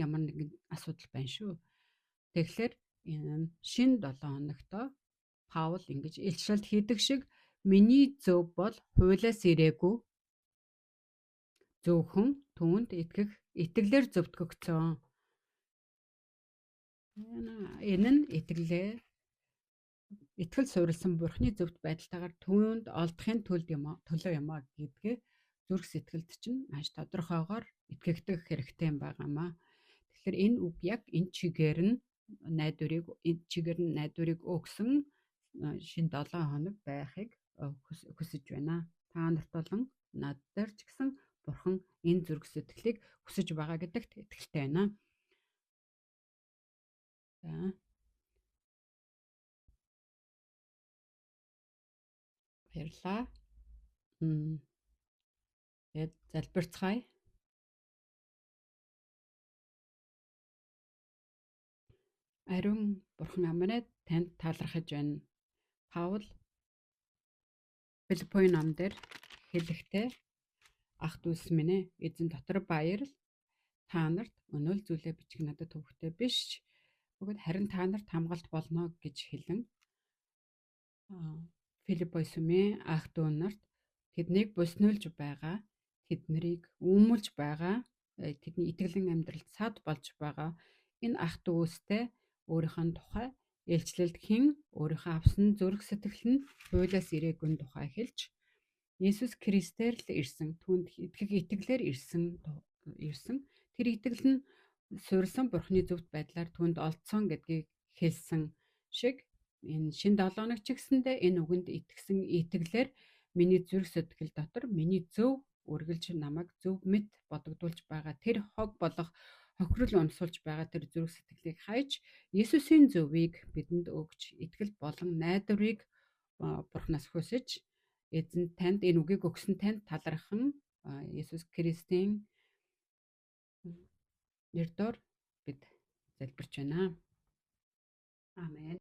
ямар нэгэн асуудал байна шүү. Тэгэхээр энэ шинэ 7 хоногт Паул ингэж илчлэлт хийдэг шиг миний зөв бол хуулиас ирээгүй зөвхөн түүнд итгэх итгэлээр зөвтгөгдсөн. Энэ нь итгэл суурилсан Бурхны зөвхт байдалтайгаар түүнд олдохын төлөө юм а гэдгээ зүрх сэтгэлд чинь маш тодорхойгоор итгэгдэх хэрэгтэй юм байгаамаа. Тэгэхээр энэ үг яг энэ чигээр нь найдварыг өгсөн шинэ 7 хоног байхыг хүсэж байна. Та нарт болон над дээр ч гэсэн Бурхан энэ зүрх сэтгэлийг хүсэж байгаа гэдэгт итгэлтэй байна. За. Баярлалаа. Тэгээд залбирцгаая. Ариун Бурхан амнаад танд талархаж байна. Паул Филиппой номдэр хэлэхдээ ах дүүс минь ээ, эзэн дотор баярл та нарт өнөөл зүйлээ бичих надад төвхтэй биш. Бөгөөд харин та нарт хамгаалт болно гэж хэлэн Филиппой сүмийн ах дүү нарт тэднийг буснуулж байгаа, тэднийг үүмүүлж байгаа, тэдний итгэлийн амьдралд сад болж байгаа энэ ах дүүстэй өөрийнхөө тухай илчлэлт хийн, өөрийнхөө авсан зүрх сэтгэл нь хуулиас ирээгүй тухай хэлж Есүс Христээр л ирсэн, түүнд итгэх итгэлээр ирсэн тэр итгэл нь суурилсан Бурхны зөвхт байдлаар түүнд олдсон гэдгийг хэлсэн шиг энэ шинэ 7 хоног ч гэсэндээ энэ үгэнд итгэсэн итгэлээр миний зүрх сэтгэл дотор миний зөв үргэлж намайг зөв мэд бодогдуулж байгаа тэр хог болох хохирол унсуулж байгаа тэр зүрх сэтгэлийг хайж Есүсийн зөвийг бидэнд өгч итгэл болон найдварыг Бурханаас хүсэж эзэн танд энэ үгийг өгсөн танд талархан Есүс Христийн нэрээр бид залбирч байна. Амен.